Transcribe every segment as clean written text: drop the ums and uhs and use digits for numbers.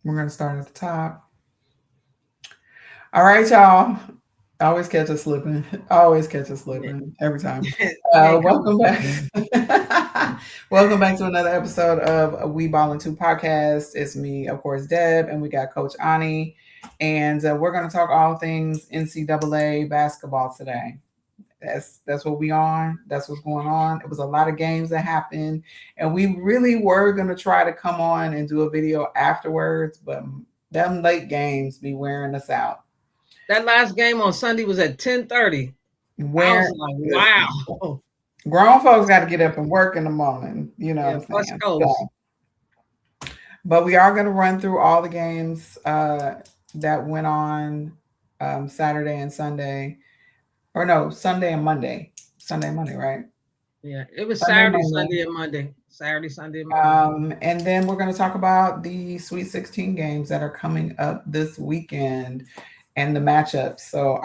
We're going to start at the top. All right, y'all. Always catch us slipping. Always catch us Yeah. slipping every time. You ain't coming Welcome back. slipping. Welcome back to another episode of We Ballin' 2 podcast. It's me, of course, Deb, and we got Coach Ani. And we're going to talk all things NCAA basketball today. That's what we on. That's what's going on. It was a lot of games that happened, and we really were gonna try to come on and do a video afterwards, but them late games be wearing us out. That last game on Sunday was at 10:30. I Where was like, listen, wow. grown folks got to get up and work in the morning. You know what Yeah, I'm West saying? Coast. So, but we are gonna run through all the games that went on Saturday and Sunday, or no, Sunday and Monday. Sunday and Monday, right? Yeah, it was Sunday, Saturday, Monday. Sunday, and Monday. Saturday, Sunday, and Monday. And then we're going to talk about the Sweet 16 games that are coming up this weekend and the matchups. So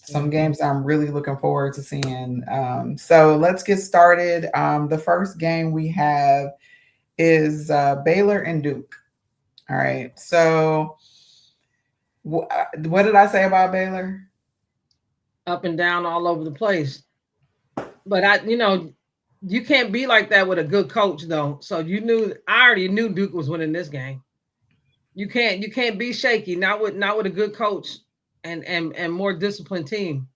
some Mhm. games I'm really looking forward to seeing. So let's get started. The first game we have is Baylor and Duke. All right. So what did I say about Baylor? Up and down all over the place. But you can't be like that with a good coach though. So I already knew Duke was winning this game. You can't be shaky, not with a good coach and more disciplined team.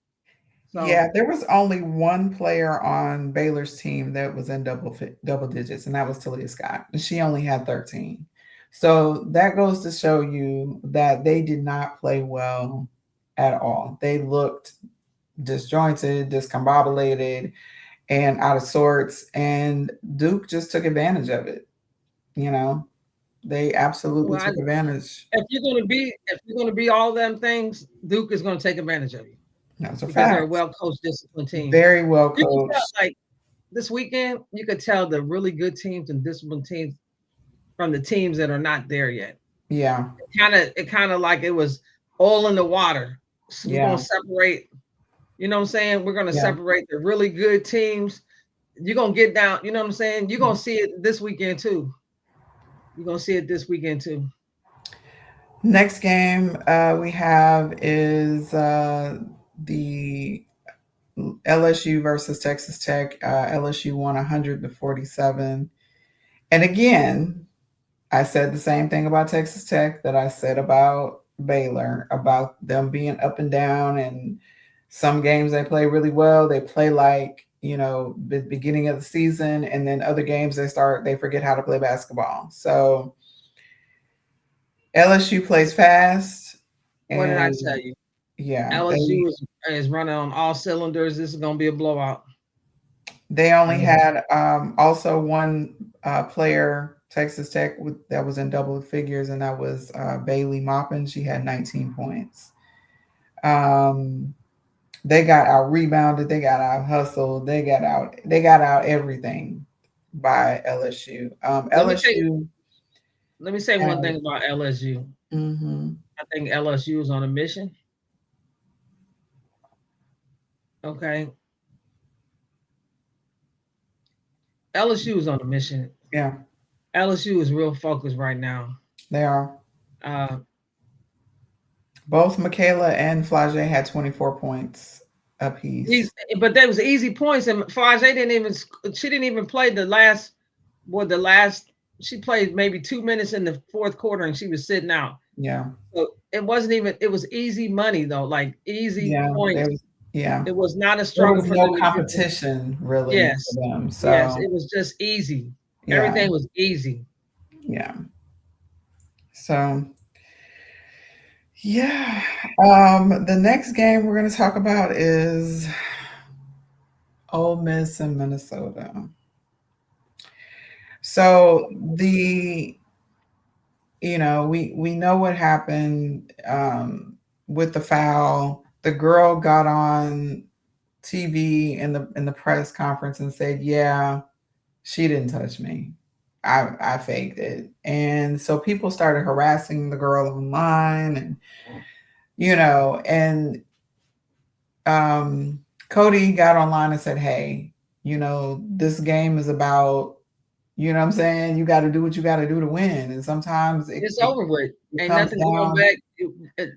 So Yeah, there was only one player on Baylor's team that was in double digits, and that was Talia Scott. And she only had 13. So that goes to show you that they did not play well at all. They looked disjointed, discombobulated, and out of sorts. And Duke just took advantage of it. You know, they absolutely well, took advantage. if you're gonna be all them things, Duke is gonna take advantage of you That's a because they're a fact. well coached, disciplined team. Very well You can tell, coached. like this weekend, you could tell the really good teams and disciplined teams from the teams that are not there yet. Yeah, It kind of like it was all in the water. So we're yeah, gonna separate. You know what I'm saying? We're gonna yeah. separate the really good teams. You're gonna get down. You know what I'm saying? You're gonna see it this weekend too. You're gonna see it this weekend too. Next game we have is the LSU versus Texas Tech. LSU won 100-47. And again, I said the same thing about Texas Tech that I said about Baylor, about them being up and down. And some games they play really well. They play like, the beginning of the season. And then other games they forget how to play basketball. So LSU plays fast. What did I And tell you? yeah, LSU is running on all cylinders. This is gonna be a blowout. they only And had also one player, Texas Tech, that was in double figures, and that was Bailey Maupin. She had 19 points. Um, they got out rebounded, they got out hustled, they got out everything by LSU. let me take LSU let me say one has, thing about LSU. mm-hmm, I think LSU is on a mission. Okay, LSU is on a mission. yeah, LSU is real focused right now. they are. Uh, Both Michaela and Flage had 24 points apiece. These, but there was easy points, and Flage didn't even. She didn't even play the last. Well, the last she played maybe 2 minutes in the fourth quarter, and she was sitting out. Yeah, So it wasn't even. It was easy money though, like easy yeah, points. yeah. It was not a There struggle was for no them to get them. competition really Yes, for them. yes, So it was just easy. yeah, Everything was easy. yeah. So yeah. The next game we're gonna talk about is Ole Miss and Minnesota. So the we know what happened with the foul. The girl got on TV in the press conference and said, "Yeah, she didn't touch me. I faked it." And so people started harassing the girl online, and and Cody got online and said, "Hey, this game is about You know what I'm saying? You got to do what you got to do to win, and sometimes It's over with. it Ain't comes nothing going down. back.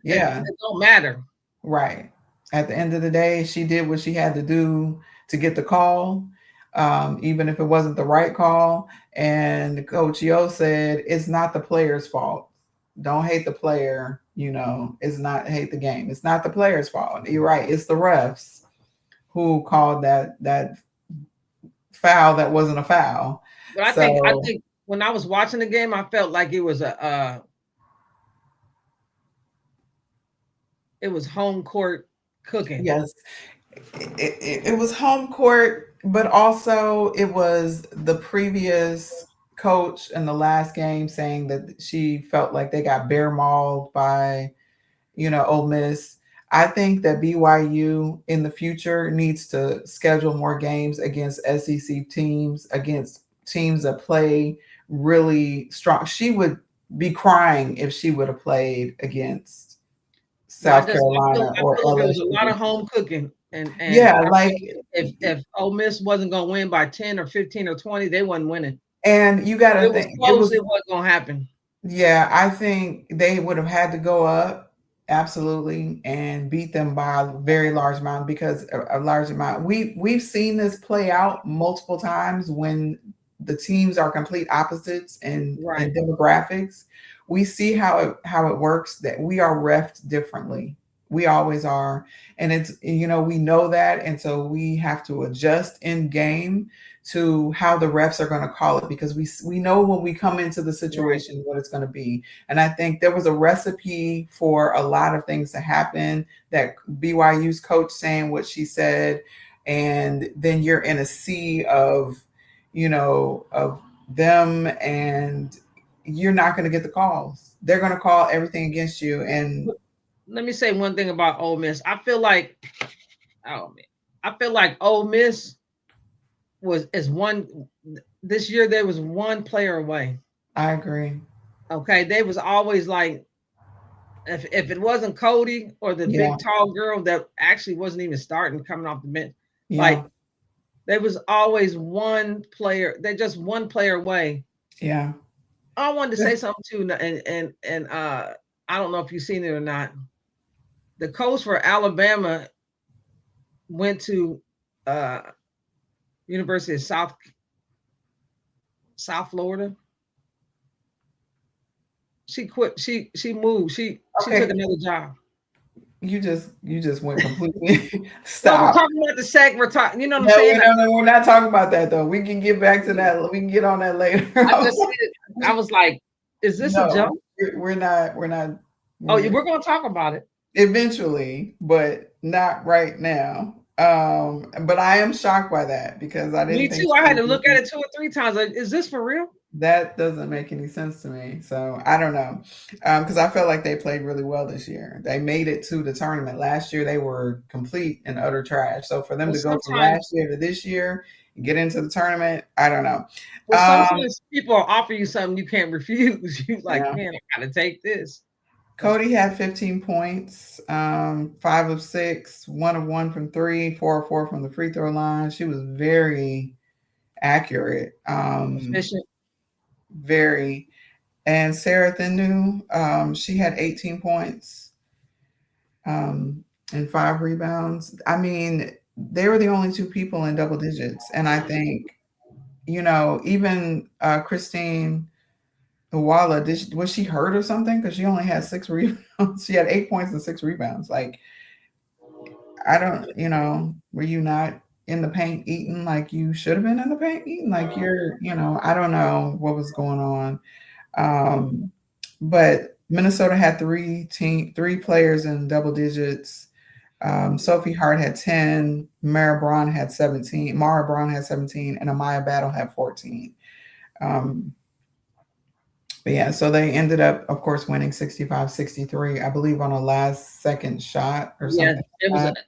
Yeah, It don't matter. right. At the end of the day, she did what she had to do to get the call, even if it wasn't the right call. And Coach Yo said it's not the player's fault. Don't hate the player. You know, it's not hate the game. It's not the player's fault. You're right. It's the refs who called that foul that wasn't a foul. But I So think when I was watching the game, I felt like it was it was home court cooking. yes, it was home court, but also it was the previous coach in the last game saying that she felt like they got bear mauled by, Ole Miss. I think that BYU in the future needs to schedule more games against SEC teams, against teams that play really strong. She would be crying if she would have played against Well, South Carolina I or feel like it was a lot LSU. of home cooking, and Yeah, I like, think if Ole Miss wasn't gonna win by 10 or 15 or 20, they wasn't winning. and you got If to it was think it close, was. it wasn't gonna happen. Yeah, I think they would have had to go up absolutely and beat them by a very large amount because a large amount. We've seen this play out multiple times when the teams are complete opposites in Right. demographics. We see how it works that we are refed differently. We always are. And it's we know that, and so we have to adjust in game to how the refs are going to call it because we know when we come into the Right. situation what it's going to be. And I think there was a recipe for a lot of things to happen. That BYU's coach saying what she said, and then you're in a sea of of them, and you're not going to get the calls. They're going to call everything against you. And Let me say one thing about Ole Miss. Oh man, I feel like Ole Miss is one this year. There was one player away. I agree. Okay, they was always like if it wasn't Cody or the Yeah, big tall girl that actually wasn't even starting coming off the bench, yeah, like there was always one player. They're just one player away. yeah. I wanted to say something too, and I don't know if you've seen it or not. The coach for Alabama went to uh, University of South Florida. She quit. She moved. She took Okay, another job. you just went completely. No, we're Stop. talking about the sec. We're talking. You know what I'm No, saying? no, we're not talking about that though. We can get back to that. We can get on that later. I just said it. I was like, is this a No, joke? we're not. We're not. Oh, We're we're going to talk about it. eventually, but not right now. But I am shocked by that because I didn't Me think too. I had to look at it 2 or 3 times. Like, is this for real? that doesn't make any sense to me. So I don't know. Because I felt like they played really well this year. They made it to the tournament. Last year they were complete and utter trash. So for them Well, to go from sometimes, last year to this year and get into the tournament, I don't know. well, Um, sometimes people offer you something you can't refuse. You like, yeah. man, I gotta take this. Cody had 15 points, 5 of 6, 1 of 1 from three, 4 of 4 from the free throw line. She was very accurate, Efficient. very. And Sarah Thinu, she had 18 points and 5 rebounds. I mean, they were the only two people in double digits. And I think, even Christine Walla, was she hurt or something? Because she only had 6 rebounds. She had 8 points and 6 rebounds. Like, I don't, were you not in the paint eating like you should have been in the paint eating? Like I don't know what was going on. But Minnesota had three players in double digits. Sophie Hart had 10, Mara Braun had 17, and Amaya Battle had 14. Um, but yeah, so they ended up, of course, winning 65-63, I believe, on a last second shot or Yeah, something it like was. that.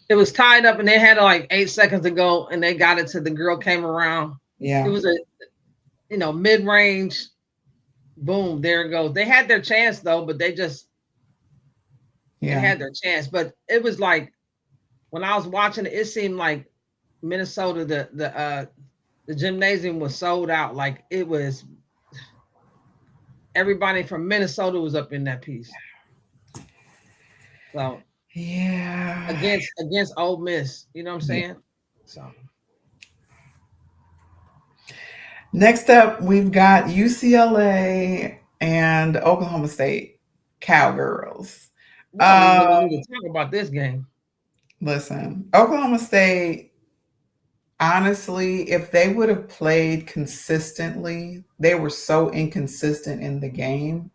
It was tied up, and they had like 8 seconds to go, and they got it to the girl came around. It Yeah, was a mid range. Boom, there it goes. They had their chance though, but they yeah, had their chance. But it was like when I was watching it, it seemed like Minnesota, the The gymnasium was sold out. Like it was everybody from Minnesota was up in that piece. So Yeah. against Ole Miss, you know what I'm Yeah. saying? So Next up, we've got UCLA and Oklahoma State Cowgirls. we don't even really Um, need to talk about this game. Listen, Oklahoma State, honestly, if they would have played consistently, they were so inconsistent in the game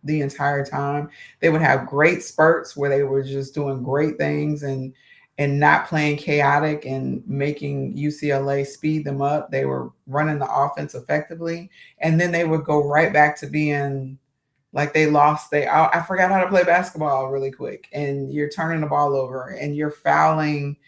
the entire time. They would have great spurts where they were just doing great things and not playing chaotic and making UCLA speed them up. They were running the offense effectively, and then they would go right back to being like they lost. I forgot how to play basketball really quick, and you're turning the ball over and you're fouling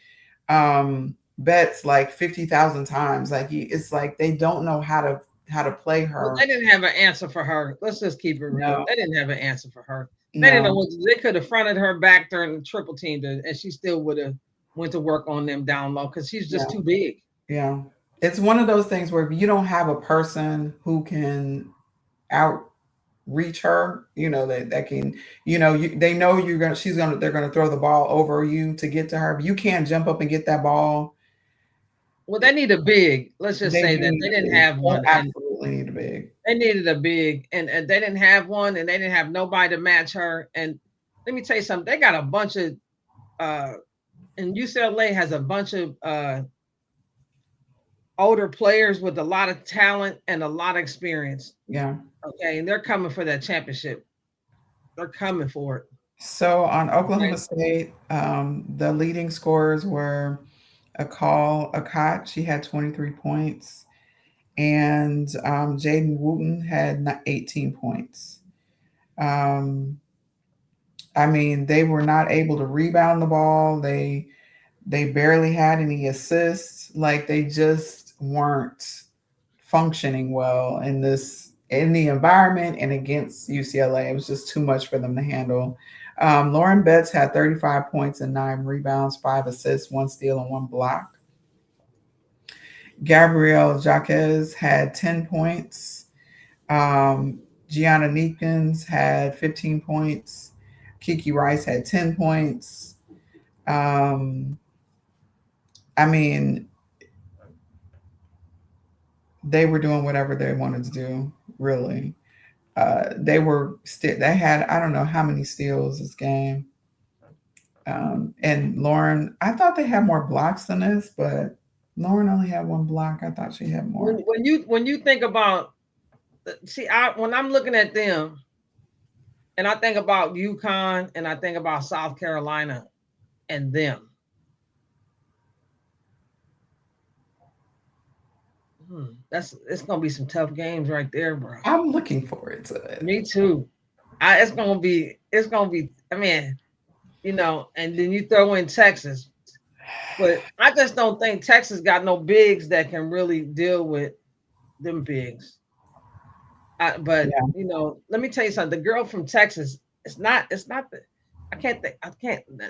bets like 50,000 times. Like it's like they don't know how to play Well, her. they didn't have an answer for her. Let's just keep it real. No, They didn't have an answer for her. They didn't know no. what they could have fronted her back during the triple team, and she still would have went to work on them down low because she's just Yeah. too big. Yeah. It's one of those things where if you don't have a person who can outreach her, that can, they know they're gonna throw the ball over you to get to her. If you can't jump up and get that ball, Well, they need a big. Let's just they say do that need they a didn't big. have They one, and absolutely need a big. they needed a big, and they didn't have one, and they didn't have nobody to match her. And let me tell you something. They got a bunch of, uh, and UCLA has a bunch of older players with a lot of talent and a lot of experience. Yeah. Okay, and they're coming for that championship. They're coming for it. So on Oklahoma Okay. State, the leading scorers were Akal Akat. She had 23 points. And Jaden Wooten had 18 points. Um, I mean, they were not able to rebound the ball. They barely had any assists. Like they just weren't functioning well in the environment and against UCLA. It was just too much for them to handle. Lauren Betts had 35 points and 9 rebounds, 5 assists, 1 steal, and 1 block. Gabrielle Jacques had 10 points. Gianna Neekins had 15 points. Kiki Rice had 10 points. Um, I mean, they were doing whatever they wanted to do, really. They had, I don't know how many steals this game. And Lauren, I thought they had more blocks than this, but Lauren only had 1 block. I thought she had more. When you think about, see, when I'm looking at them, and I think about UConn, and I think about South Carolina, and them. It's gonna be some tough games right there, bro. I'm looking forward to it. Me too. It's gonna be. I mean, and then you throw in Texas, but I just don't think Texas got no bigs that can really deal with them bigs. But Yeah. let me tell you something. The girl from Texas, it's not the. I can't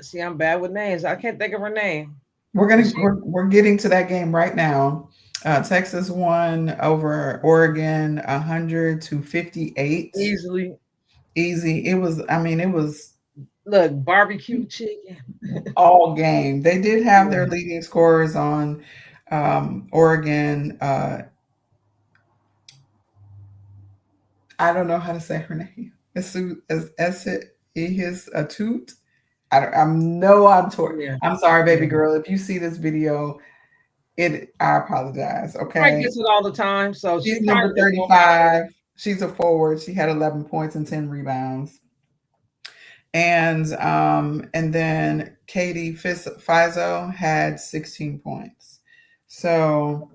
see. I'm bad with names. I can't think of her name. We're But gonna she we're getting to that game right now. Texas won over Oregon 100-58. easily Easy. It was. I mean, it was look barbecue chicken. all game. They did have Yeah. their leading scorers on Oregon. I don't know how to say her name. His a toot. I don't, I'm no. Yeah. I'm sorry, baby Yeah. girl. If you see this video, I apologize. Probably Okay. gets it all the time, so she She's probably number just won't be saying 35. She's a forward. She had 11 points and 10 rebounds. And then Katie Fizo had 16 points. So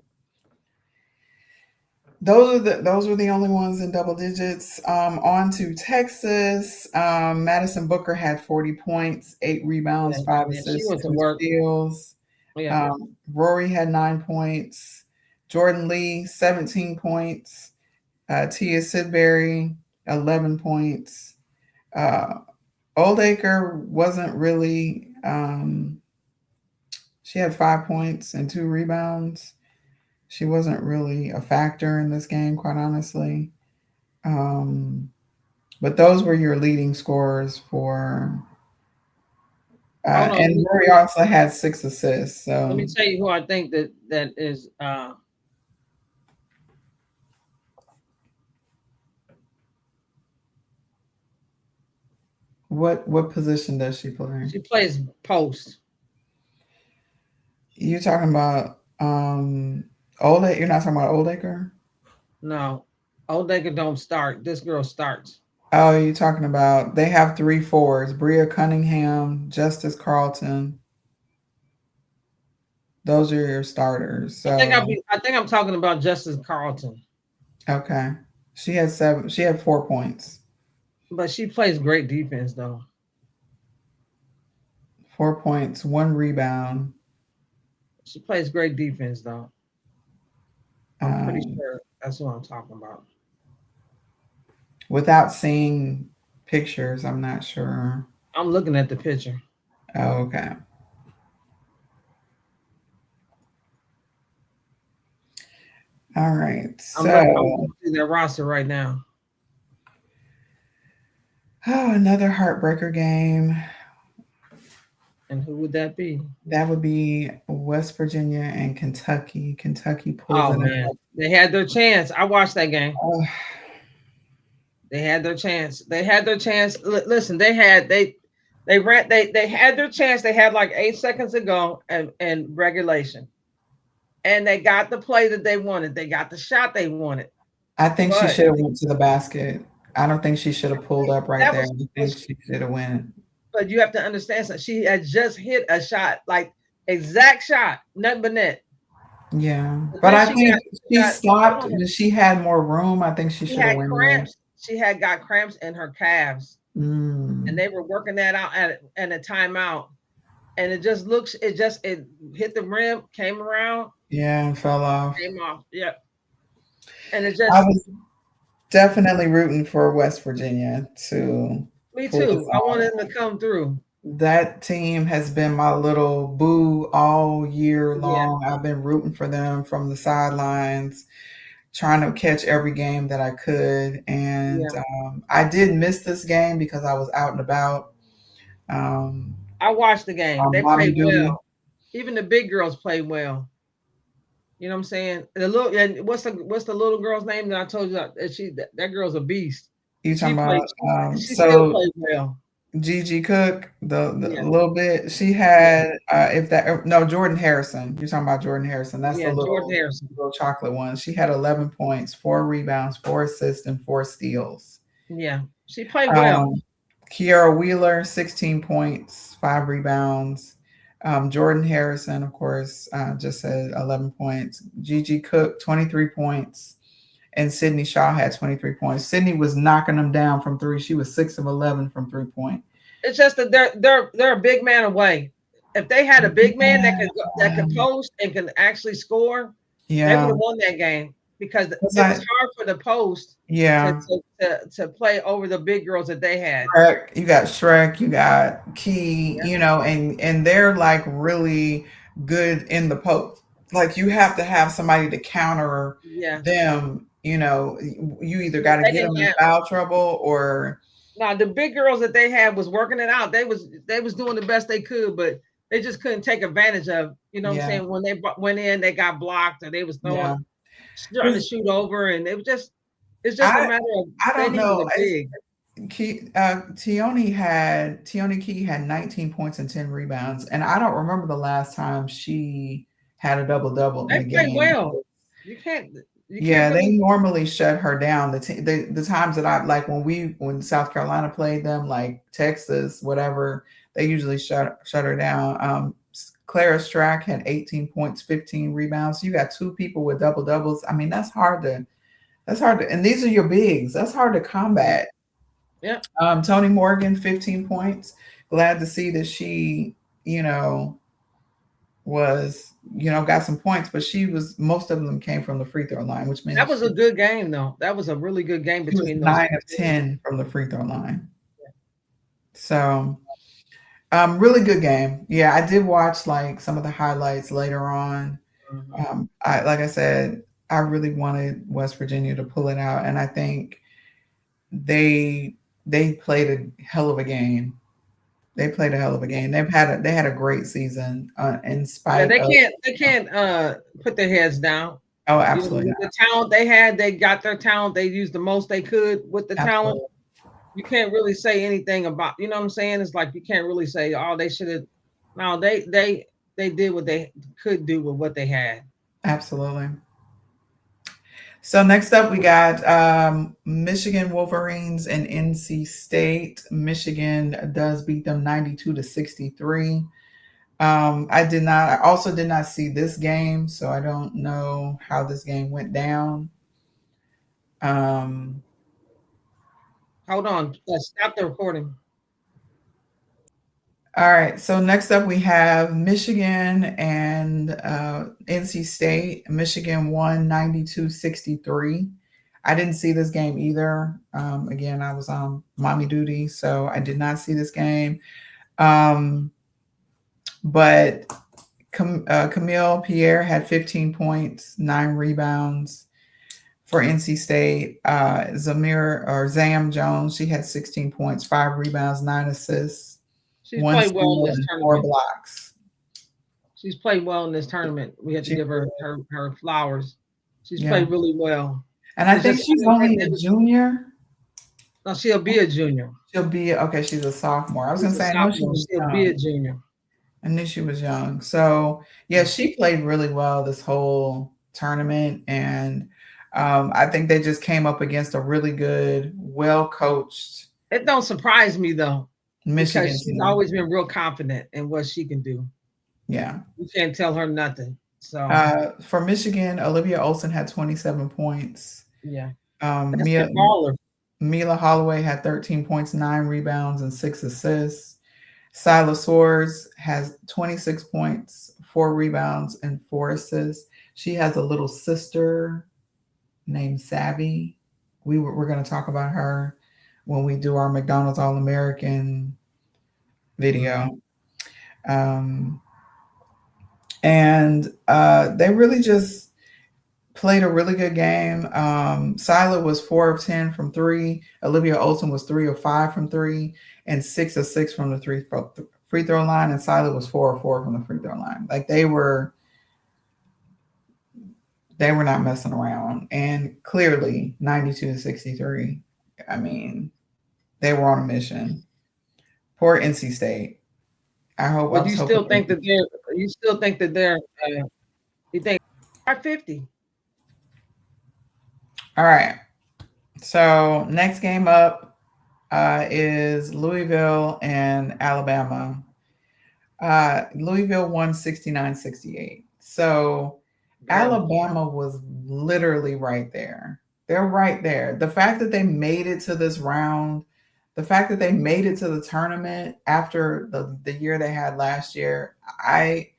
those were the only ones in double digits. On to Texas. Madison Booker had 40 points, 8 rebounds, yeah. 5 Yeah, she assists, went to 2 work. steals. Yeah. Rory had 9 points. Jordan Lee, 17 points. Tia Sidbury, 11 points. Uh, Oldacre wasn't really, she had 5 points and 2 rebounds. She wasn't really a factor in this game, quite honestly. But those were your leading scorers for. Hold on, And Murray also had 6 assists. let me So tell you who I think that is. what position does she play? She plays post. You talking about Old? You're not talking about Oldacre? No, Oldacre don't start. This girl starts. Oh, you're talking about they have 3 forwards: Bria Cunningham, Justice Carlton. Those are your starters. So I think I'm talking about Justice Carlton. okay, she had 7. She had 4 points, But she plays great defense though. 4 points, 1 rebound. She plays great defense though. I'm pretty Um, sure that's what I'm talking about. without seeing pictures, I'm not sure. I'm looking at the picture. Oh, okay. All right. I'm looking So, through their roster right now. another heartbreaker game. And who would that be? That would be West Virginia and Kentucky. Kentucky pulls Oh it man, out. they had their chance. I watched that game. Oh, They had their chance. They had their chance. Listen, they had their chance. They had like 8 seconds to go and regulation, and they got the play that they wanted. They got the shot they wanted. I think she But should have went to the basket. I don't think she should have pulled up right that there. was, I think she should have went. but you have to understand something. She had just hit a shot, like exact shot, nothing but net. Yeah, But but then I she think she got stopped. She had more room. I think she she should have had went in. cramps. She had got cramps in her calves, and Mm, they were working that out at a timeout. And it just looks, it hit the rim, came around, yeah, fell off. came off. Yep. And it I just, was definitely rooting for West Virginia to me pull this too. I off. wanted them to come through. That team has been my little boo all year Yeah, long. I've been rooting for them from the sidelines, trying to catch every game that I could. And yeah. I did miss this game because I was out and about um, I watched the game. on They mommy played duty. well. Even the big girls played well. You know what I'm saying? The little, and what's the little girl's name that I told you that girl's a beast. You She talking played. about She still so plays well. Gigi Cook, the Yeah, little bit she yeah, had. If that no Jordan Harrison, you're talking about Jordan Harrison. That's the yeah. Jordan little Harrison. chocolate one. She had 11 points, 4 rebounds, 4 assists, and 4 steals. Yeah, she played well. Um, Kiara Wheeler, 16 points, 5 rebounds. Jordan Harrison, of course, just said 11 points. Gigi Cook, 23 points. And Sydney Shaw had 23 points. Sydney was knocking them down from three. She was 6 of 11 from 3 point. It's just that they're a big man away. If they had a big man that could post and can actually score, they would Yeah. have won that game because it was I, hard for the post yeah. to play over the big girls that they had. Shrek, you got Shrek, you got Key, Yeah, and they're like really good in the post. Like you have to have somebody to counter yeah. them. You either got to They get them didn't in have foul trouble or now the big girls that they had was working it out. They was doing the best they could, but they just couldn't take advantage of. You know what I'm yeah, saying? When they went in, they got blocked, or they was yeah. trying to shoot over, and it was just it's just no I matter of I they don't needed know. a big. Tioni Key had 19 points and 10 rebounds, and I don't remember the last time she had a double double in They a play game. well. You can't you can't Yeah, they really normally shut her down. The times that I like when South Carolina played them, like Texas, whatever, they usually shut her down. Clara Strack had 18 points, 15 rebounds. So you got 2 people with double doubles. I mean, that's hard to, and these are your bigs. That's hard to yeah. combat. Yeah. Tony Morgan, 15 points. Glad to see that she, you know, got some points, but most of them came from the free throw line, which That means was a good game though. That was a really good game she was between those 9 two of girls. 10 from the free throw line. So, really good game. Yeah, I did watch like some of the highlights later on. Like I said, I really wanted West Virginia to pull it out, and I think they played a hell of a game. They played a hell of a game. They had a great season in Yeah, spite of. they can't put their heads down. Oh, You know, absolutely with not. the talent they had, they got their talent. They used the most they could with the talent. Absolutely. You can't really say anything about, you know what I'm saying? It's like you can't really say, oh, they should have. No, they did what they could do with what they had. Absolutely. So next up, we got Michigan Wolverines and NC State. Michigan does beat them 92-63. I also did not see this game, so I don't know how this game went down. Um, Hold on, stop the recording. all right, so next up we have Michigan and NC State. Michigan won 92-63. I didn't see this game either. Again, I was on mommy duty, so I did not see this game. But Camille Pierre had 15 points, 9 rebounds for NC State. Zam Jones, she had 16 points, 5 rebounds, 9 assists. She's played well in this tournament. 4 blocks. She's played well in this tournament. We had to give her flowers. She's played really well. And I think she's only a junior. No, she'll be a junior. She'll be okay. She's a sophomore. I was going to say, I know she'll be a junior. I knew she was young. So yeah, she played really well this whole tournament, and I think they just came up against a really good, well coached. It don't surprise me though. Michigan because she's always been real confident in what she can do. Yeah. You can't tell her nothing. So for Michigan, Olivia Olson had 27 points. Yeah. Mila Holloway had 13 points, 9 rebounds, and 6 assists. Silas Swords has 26 points, 4 rebounds, and 4 assists. She has a little sister named Savvy. We're going to talk about her when we do our McDonald's All-American video. And they really just played a really good game. Sila was 4 of 10 from 3. Olivia Olson was 3 of 5 from 3 and 6 of 6 from the free throw line. And Sila was 4 of 4 from the free throw line. Like they were not messing around. And clearly 92-63. I mean, they were on a mission. Poor NC State. I hope. But you still think that they're. You still think that they're. You think 50. All right. So next game up is Louisville and Alabama. Louisville won 69-68. So Alabama was literally right there. They're right there. The fact that they made it to this round, the fact that they made it to the tournament after the year they had last year, I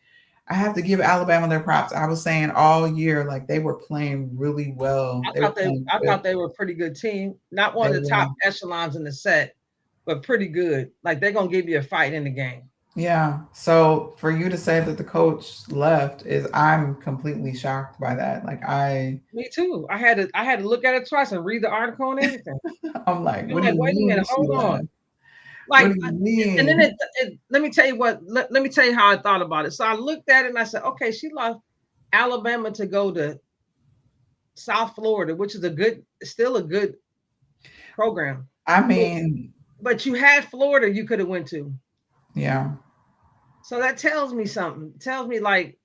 have to give Alabama their props. I was saying all year, like they were playing really well. I thought they were a pretty good team. Not one of the top echelons in the set, but pretty good. Like they're gonna give you a fight in the game. Yeah. So for you to say that the coach left I'm completely shocked by that. Me too. I had to look at it twice and read the article and everything. I'm like, wait a minute, hold on. Like, and then let me tell you what. Let me tell you how I thought about it. So I looked at it and I said, okay, she left Alabama to go to South Florida, which is still a good program. I mean, but you had Florida, you could have went to. Yeah. So that tells me something. It tells me like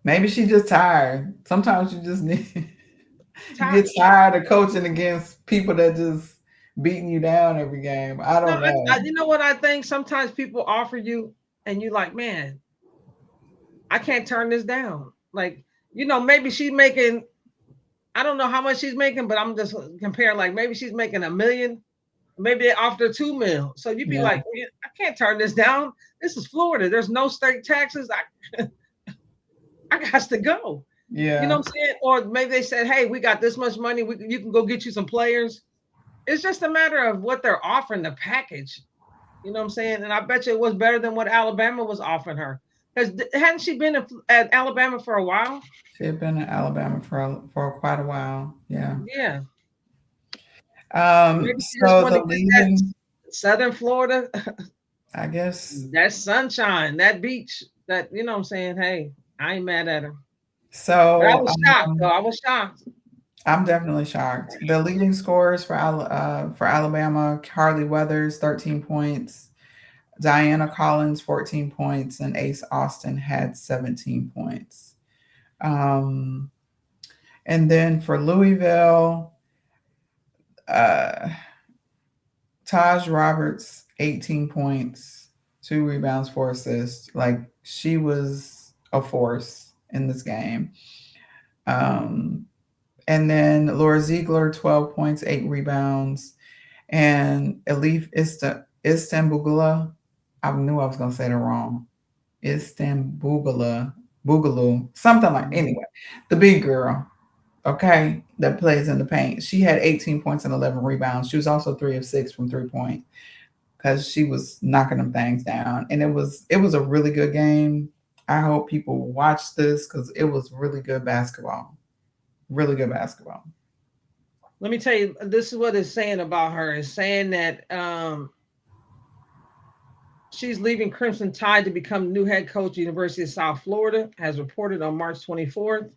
maybe she's just tired. Sometimes you just need you get tired of coaching against people that just beating you down every game. I don't know. You know what I think? Sometimes people offer you and you're like, man, I can't turn this down. Like, maybe she's making, I don't know how much she's making, but I'm just comparing, like maybe she's making $1 million. Maybe they offered her $2 million. So you'd be like, I can't turn this down. This is Florida. There's no state taxes. I got to go. Yeah. You know what I'm saying? Or maybe they said, hey, we got this much money. You can go get you some players. It's just a matter of what they're offering, the package. You know what I'm saying? And I bet you it was better than what Alabama was offering her. Hadn't she been at Alabama for a while? She had been in Alabama for quite a while. Yeah. Yeah. Maybe she just So wanted the to get that leading, Southern Florida, I guess. that sunshine, that beach, that, you know what I'm saying? Hey, I ain't mad at her. But I So was shocked, though. I was shocked. I'm definitely shocked. The leading scorers for Alabama: Harley Weathers, 13 points; Diana Collins, 14 points; and Ace Austin had 17 points. Um, and then for Louisville, uh, Taj Roberts, 18 points, 2 rebounds, 4 assists. Like, she was a force in this game. Um, and then Laura Ziegler, 12 points, 8 rebounds. And Elif Istanbulgula, I knew I was going to say it wrong. Boogaloo, something like, anyway, the big girl, okay, that plays in the paint. She had 18 points and 11 rebounds. She was also 3 of 6 from 3 point because she was knocking them things down. And it was a really good game. I hope people watch this because it was really good basketball. Really good basketball. Let me tell you, this is what it's saying about her. It's saying that she's leaving Crimson Tide to become new head coach at University of South Florida, as reported on March 24th,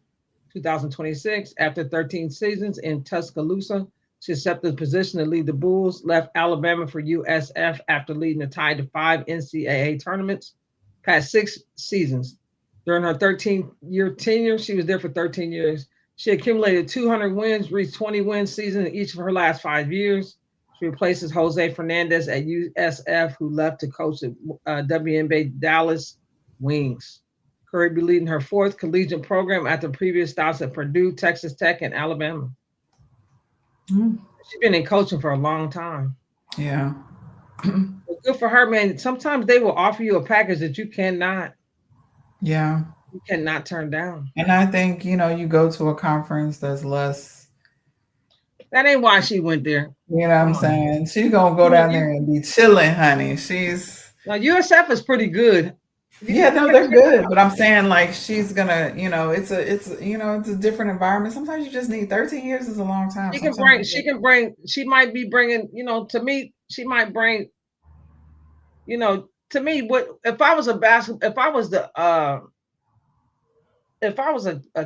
2026. After 13 seasons in Tuscaloosa, she accepted the position to lead the Bulls, left Alabama for USF after leading the Tide to 5 NCAA tournaments, past 6 seasons. During her 13-year tenure, she was there for 13 years. She accumulated 200 wins, reached 20 win season in each of her last 5 years. She replaces Jose Fernandez at USF, who left to coach the WNBA Dallas Wings. Curry be leading her 4th collegiate program after previous stops at Purdue, Texas Tech, and Alabama. Mm. She's been in coaching for a long time. Yeah. Good for her, man. Sometimes they will offer you a package that you cannot turn down. And I think, you go to a conference that's less, That ain't why she went there. you know what I'm saying? She's gonna go down there and be chilling, honey. Now USF is pretty good. Yeah, no, they're good. But I'm saying, like, she's gonna, it's a different environment. Sometimes you just need 13 years is a long time. She might be bringing, to me, she might bring, to me, what if I was a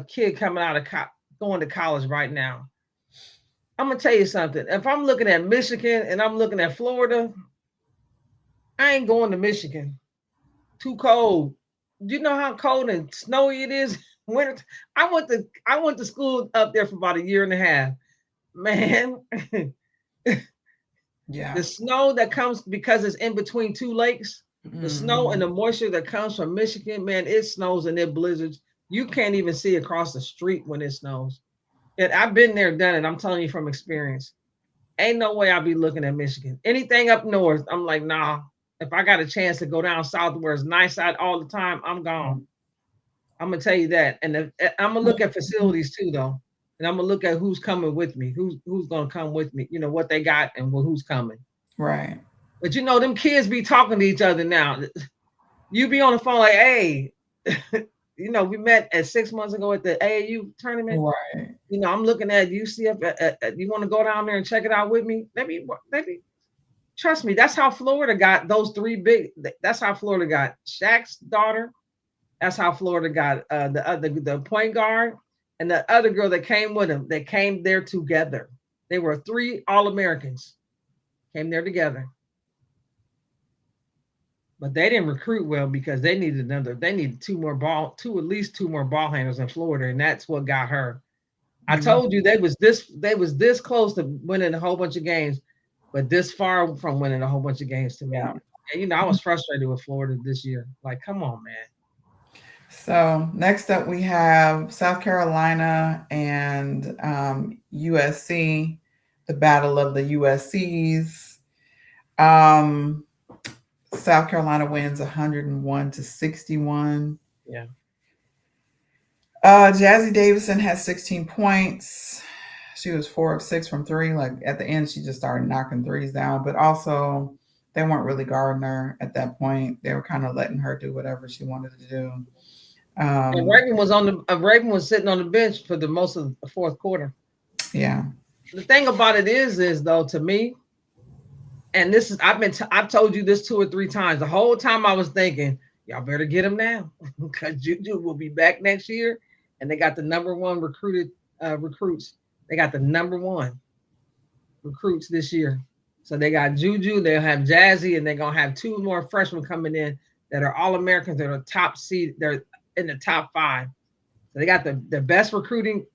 kid coming out of going to college right now, I'm gonna tell you something. If I'm looking at Michigan and I'm looking at Florida, I ain't going to Michigan. Too cold. Do you know how cold and snowy it is? Winter. I went to school up there for about a year and a half. Man, Yeah. the snow that comes because it's in between two lakes, the snow and the moisture that comes from Michigan, man, it snows and it blizzards. You can't even see across the street when it snows. And I've been there, done it. I'm telling you from experience. Ain't no way I'll be looking at Michigan. Anything up north, I'm like, nah. If I got a chance to go down south where it's nice out all the time, I'm gone. I'm gonna tell you that. And I'm gonna look at facilities too, though. And I'm gonna look at who's coming with me, who's gonna come with me, what they got and who's coming. Right. But them kids be talking to each other now. You be on the phone like, hey, we met at 6 months ago at the AAU tournament. Right. I'm looking at UCF. You want to go down there and check it out with me? Maybe. Trust me, that's how Florida got those 3 big. That's how Florida got Shaq's daughter. That's how Florida got the point guard and the other girl that came with him. They came there together. They were 3 All-Americans. Came there together. But they didn't recruit well because they needed at least 2 more ball handlers in Florida, and that's what got her. I told you they was this close to winning a whole bunch of games, but this far from winning a whole bunch of games to me. Yeah. And, I was frustrated with Florida this year. Like, come on, man. So next up, we have South Carolina and USC, the battle of the USCs. South Carolina wins 101-61. Yeah. Jazzy Davison has 16 points. She was 4 of 6 from 3. Like, at the end, she just started knocking threes down. But also, they weren't really guarding her at that point. They were kind of letting her do whatever she wanted to do. And Um, Raven was sitting on the bench for the most of the fourth quarter. yeah, The thing about it is though, to me, and this is I've told you this 2 or 3 times. The whole time I was thinking, y'all better get him now because Juju will be back next year, and they got the number one recruits. They got the number one recruits this year. So they got Juju, they'll have Jazzy, and they're gonna have 2 more freshmen coming in that are all Americans. That are top seed. They're in the top 5. So they got the best recruiting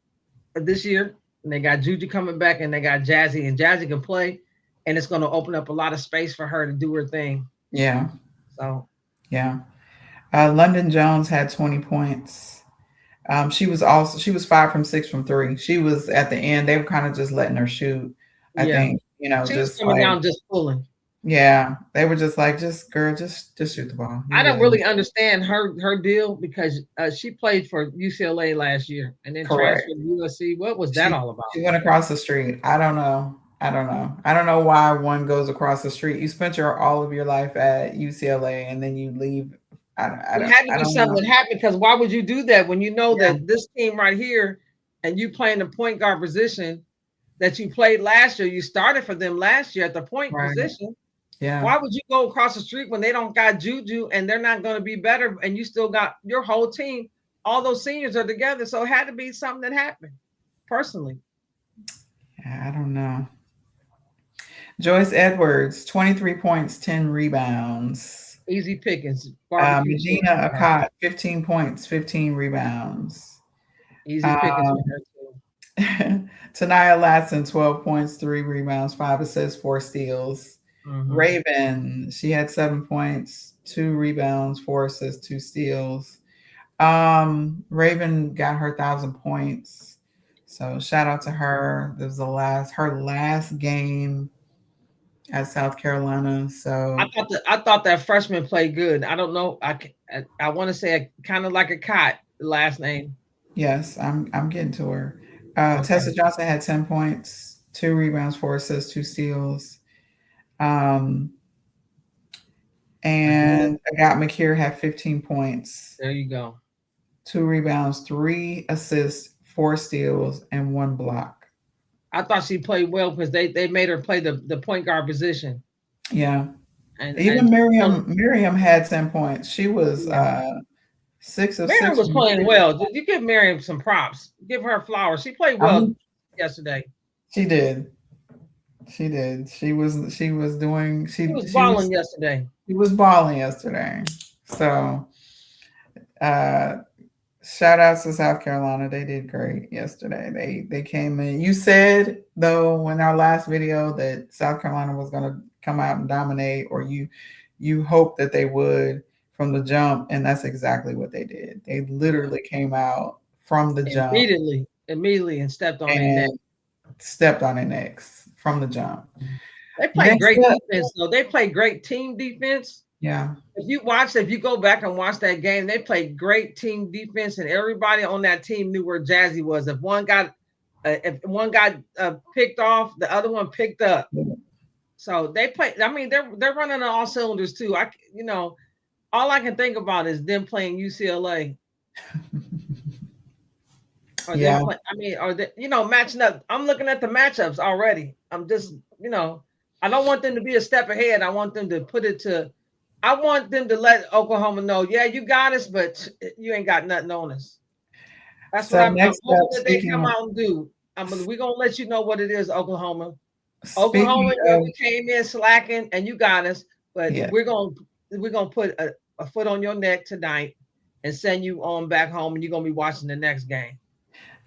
this year, and they got Juju coming back, and they got Jazzy, and Jazzy can play, and it's going to open up a lot of space for her to do her thing. yeah, So yeah. London Jones had 20 points. She was 5 from 6 from 3. She was at the end. They were kind of just letting her shoot. I yeah, think, she was just coming like, down just pulling. yeah, they were just like, just girl, just shoot the ball. I don't really understand her deal because she played for UCLA last year and then Correct. transferred to USC. What was that all about? She went across the street. I don't know. I don't know why one goes across the street. You spent all of your life at UCLA and then you leave. It had to be something that happened, because why would you do that when you know that this team right here and you playing the point guard position that you played last year, you started for them last year at the point position. Yeah. Why would you go across the street when they don't got Juju and they're not going to be better, and you still got your whole team? All those seniors are together, so it had to be something that happened. Personally, yeah, I don't know. Joyce Edwards, 23 points, 10 rebounds. Easy pickings. Medina Akot, 15 points, 15 rebounds. Easy pickings. Tanaya Latson, 12 points, 3 rebounds, 5 assists, 4 steals. Raven, she had 7 points, 2 rebounds, 4 assists, 2 steals. Raven got her 1,000 points. So shout out to her. This was her last game at South Carolina. So I thought that freshman played good. I don't know. I want to say kind of like a Cot last name. Yes, I'm getting to her. Tessa Johnson had 10 points, 2 rebounds, 4 assists, 2 steals. And Agat McKeer had 15 points. There you go. 2 rebounds, 3 assists, 4 steals, and 1 block. I thought she played well because they made her play the point guard position. Yeah. And even Miriam had 10 points. She was 6 of 6. Miriam was playing well. Did you give Miriam some props? Give her flowers. She played well yesterday. She did. She did. She was balling yesterday. She was balling yesterday. So shout outs to South Carolina. They did great yesterday. They came in. You said though in our last video that South Carolina was gonna come out and dominate, or you hoped that they would from the jump, and that's exactly what they did. They literally came out from the jump immediately and stepped on their necks from the jump. They played great defense, though. They played great team defense. Yeah. If you go back and watch that game, they played great team defense, and everybody on that team knew where Jazzy was. If one got picked off, the other one picked up. So they play. I mean, they're running on all cylinders too. All I can think about is them playing UCLA. Matching up. I'm looking at the matchups already. I'm just, I don't want them to be a step ahead. I want them to I want them to let Oklahoma know, yeah, you got us, but you ain't got nothing on us. That's what I'm hoping that they come out and do. We're going to let you know what it is, Oklahoma. Oklahoma, you came in slacking and you got us, but we're going to put a foot on your neck tonight and send you on back home, and you're going to be watching the next game.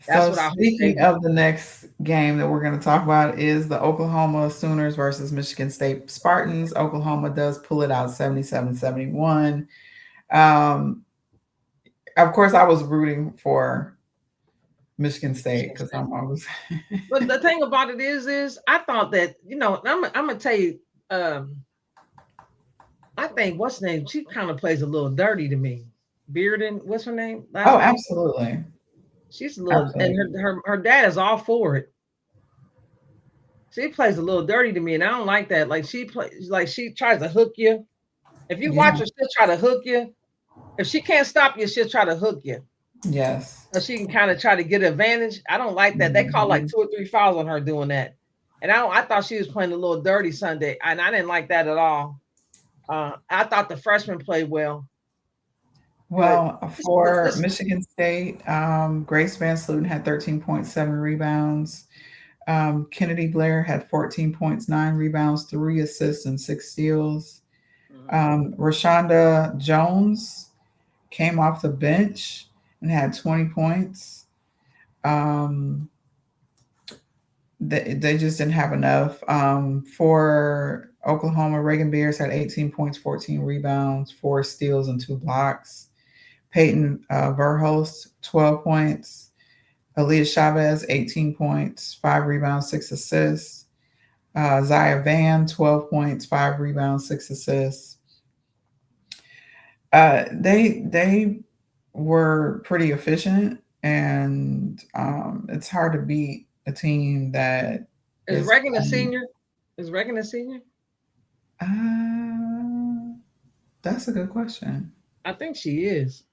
That's so speaking of the next game that we're going to talk about is the Oklahoma Sooners versus Michigan State Spartans. Oklahoma does pull it out 77-71. Of course, I was rooting for Michigan State because I'm always. But the thing about it is I thought that, I'm going to tell you, I think what's her name? She kind of plays a little dirty to me. Bearden, what's her name? Absolutely. She's a little, and her dad is all for it. She plays a little dirty to me, and I don't like that. Like she plays, like she tries to hook you. If you Yeah. watch her, she'll try to hook you. If she can't stop you, she'll try to hook you. Yes. So she can kind of try to get advantage. I don't like that. They call like Mhm. 2 or 3 fouls on her doing that. And I thought she was playing a little dirty Sunday, and I didn't like that at all. I thought the freshman played well, but Well, for this Michigan State, Grace Van Sluten had 13.7 rebounds. Kennedy Blair had 14 points, 9 rebounds, 3 assists, and 6 steals. Rashonda Jones came off the bench and had 20 points. Um, they just didn't have enough. For Oklahoma, Reagan Beers had 18 points, 14 rebounds, 4 steals, and 2 blocks. Peyton Verhulst, 12 points. Aaliyah Chavez, 18 points, 5 rebounds, 6 assists. Zaya Van, 12 points, 5 rebounds, 6 assists. They were pretty efficient, and it's hard to beat a team that is is Reagan a playing. senior? Is Reagan a senior? Uh, that's a good question. I think she is.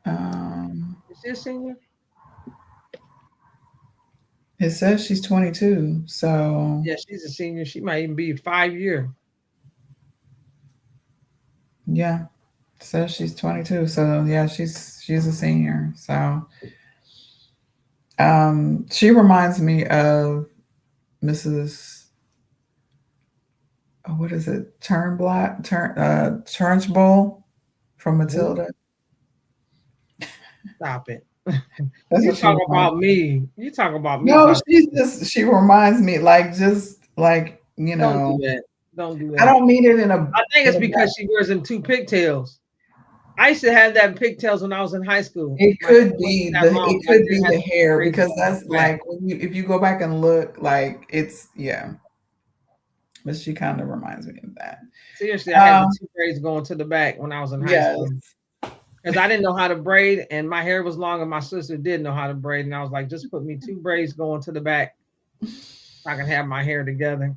Um, Is she a senior? it says she's 22, so Yeah, she's a senior. She might even be 5 year. yeah, it says she's 22. So yeah, she's a senior. So she reminds me of Mrs. What is it? Turnbull from Who? Matilda. Stop it. That's You what she talk reminds. about me. You talk about me. No, Talk. she reminds me like just like Don't do that. Don't do I that. don't mean it in a I think in it's a bad. because she wears them 2 pigtails. I used to have that pigtails when I was in high school. It My hair could wasn't be that long, but I did have the hair braids because in that's the back. like when if you go back and look like it's yeah, but she kind of reminds me of that. Seriously, I had the Um, 2 braids going to the back when I was in high yes. school because I didn't know how to braid, and my hair was long, and my sister did know how to braid, and I was like, just put me 2 braids going to the back so I can have my hair together.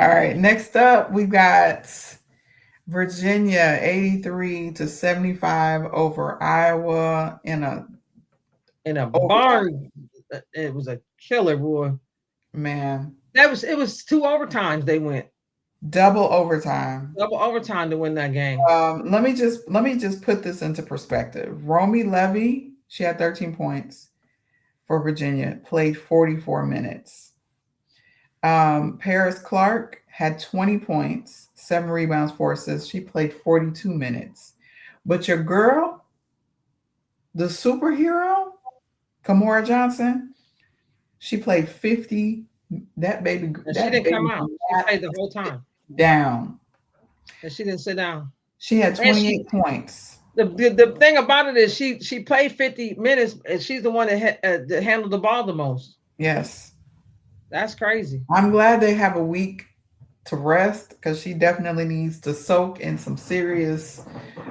All right. Next up, we got Virginia 83-75 over Iowa in a In a overtime. barn, it was a killer, boy. Man, It was 2 overtimes they went. double overtime. Double overtime to win that game. Let me just put this into perspective. Romy Levy, she had 13 points for Virginia, played 44 minutes. Paris Clark had 20 points, 7 rebounds, 4 assists. She played 42 minutes. But your girl, the superhero, Kamora Johnson, she played 50. That baby, And she that didn't come baby out. She sat played the whole time. down. And she didn't sit down. She had And 28 points. the thing about it is she played 50 minutes and she's the one that handled the ball the most. Yes. That's crazy. I'm glad they have a week to rest because she definitely needs to soak in some serious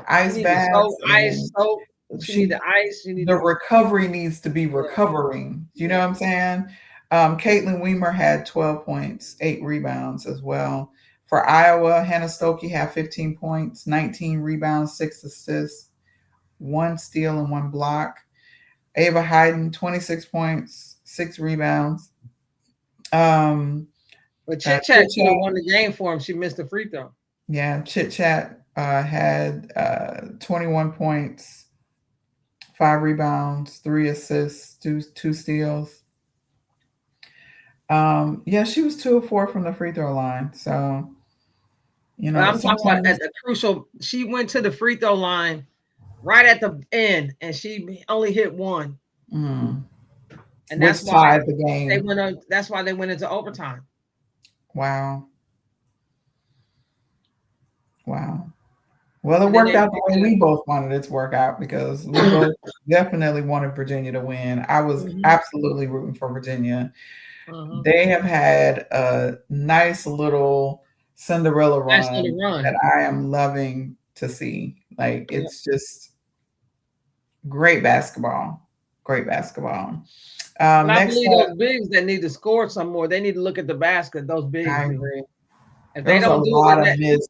ice baths. Ice, soap. She She need the ice. She need the to, recovery needs to be recovering. You know what I'm saying? Caitlin Weimer had 12 points, 8 rebounds as well. For Iowa, Hannah Stokey had 15 points, 19 rebounds, 6 assists, 1 steal, and 1 block. Ava Hayden, 26 points, 6 rebounds. but Chit Chit Chat could have Chat, won the game for him. She missed the free throw. yeah, Chit Chat had 21 points, 5 rebounds, 3 assists, two steals. Yeah, she was 2 of 4 from the free throw line. So, But I'm talking about sometimes at the crucial. She went to the free throw line right at the end, and she only hit one. And which that's why tied the game. That's why they went into overtime. Wow. Well, it worked out the way we both wanted it to work out because we both definitely wanted Virginia to win. I was absolutely rooting for Virginia. They have had a nice little Cinderella run that I am loving to see. Like it's just great basketball. Great basketball. But I Next believe up, those bigs that need to score some more, they need to look at the basket. Those bigs I do. agree. If There they was a don't do lot it, of missed.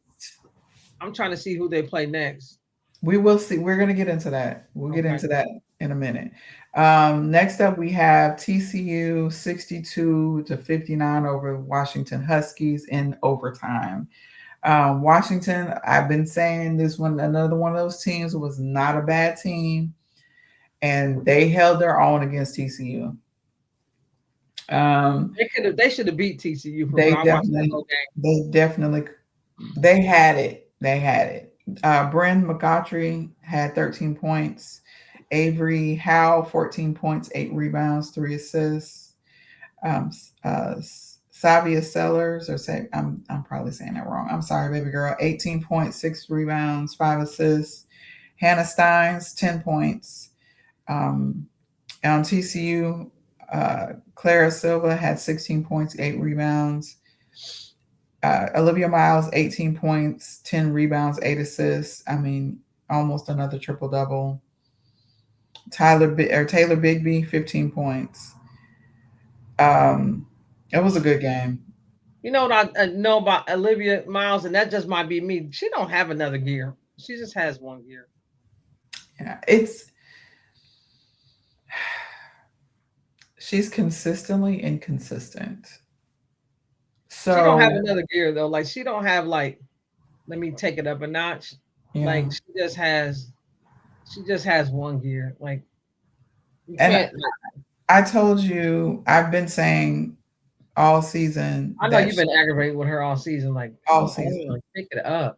I'm trying to see who they play next. We will see. We're going to get into that. We'll get Okay. into that in a minute. Next up, we have TCU 62-59 over Washington Huskies in overtime. Washington, I've been saying this one, another one of those teams was not a bad team, and they held their own against TCU. They should have beat TCU for real. They I watched that definitely, whole game. they definitely, they had it. They had it. Bren McCautry had 13 points. Avery Howe, 14 points, 8 rebounds, 3 assists. Savia Sellers, I'm probably saying that wrong. I'm sorry, baby girl. 18 points, 6 rebounds, 5 assists. Hannah Steins, 10 points. On TCU, Clara Silva had 16 points, 8 rebounds. Olivia Miles, 18 points, 10 rebounds, 8 assists. I mean, almost another triple double. Taylor Bigby, 15 points. It was a good game. You know what I know about Olivia Miles, and that just might be me. She don't have another gear. She just has one gear. Yeah, she's consistently inconsistent. She don't have So another gear though. Like she don't have like, let me take it up a notch. yeah, Like she just has one gear. Like you and can't. I told you I've been saying all season I know that you've been aggravated with her all season. Like, all come season on, pick it up.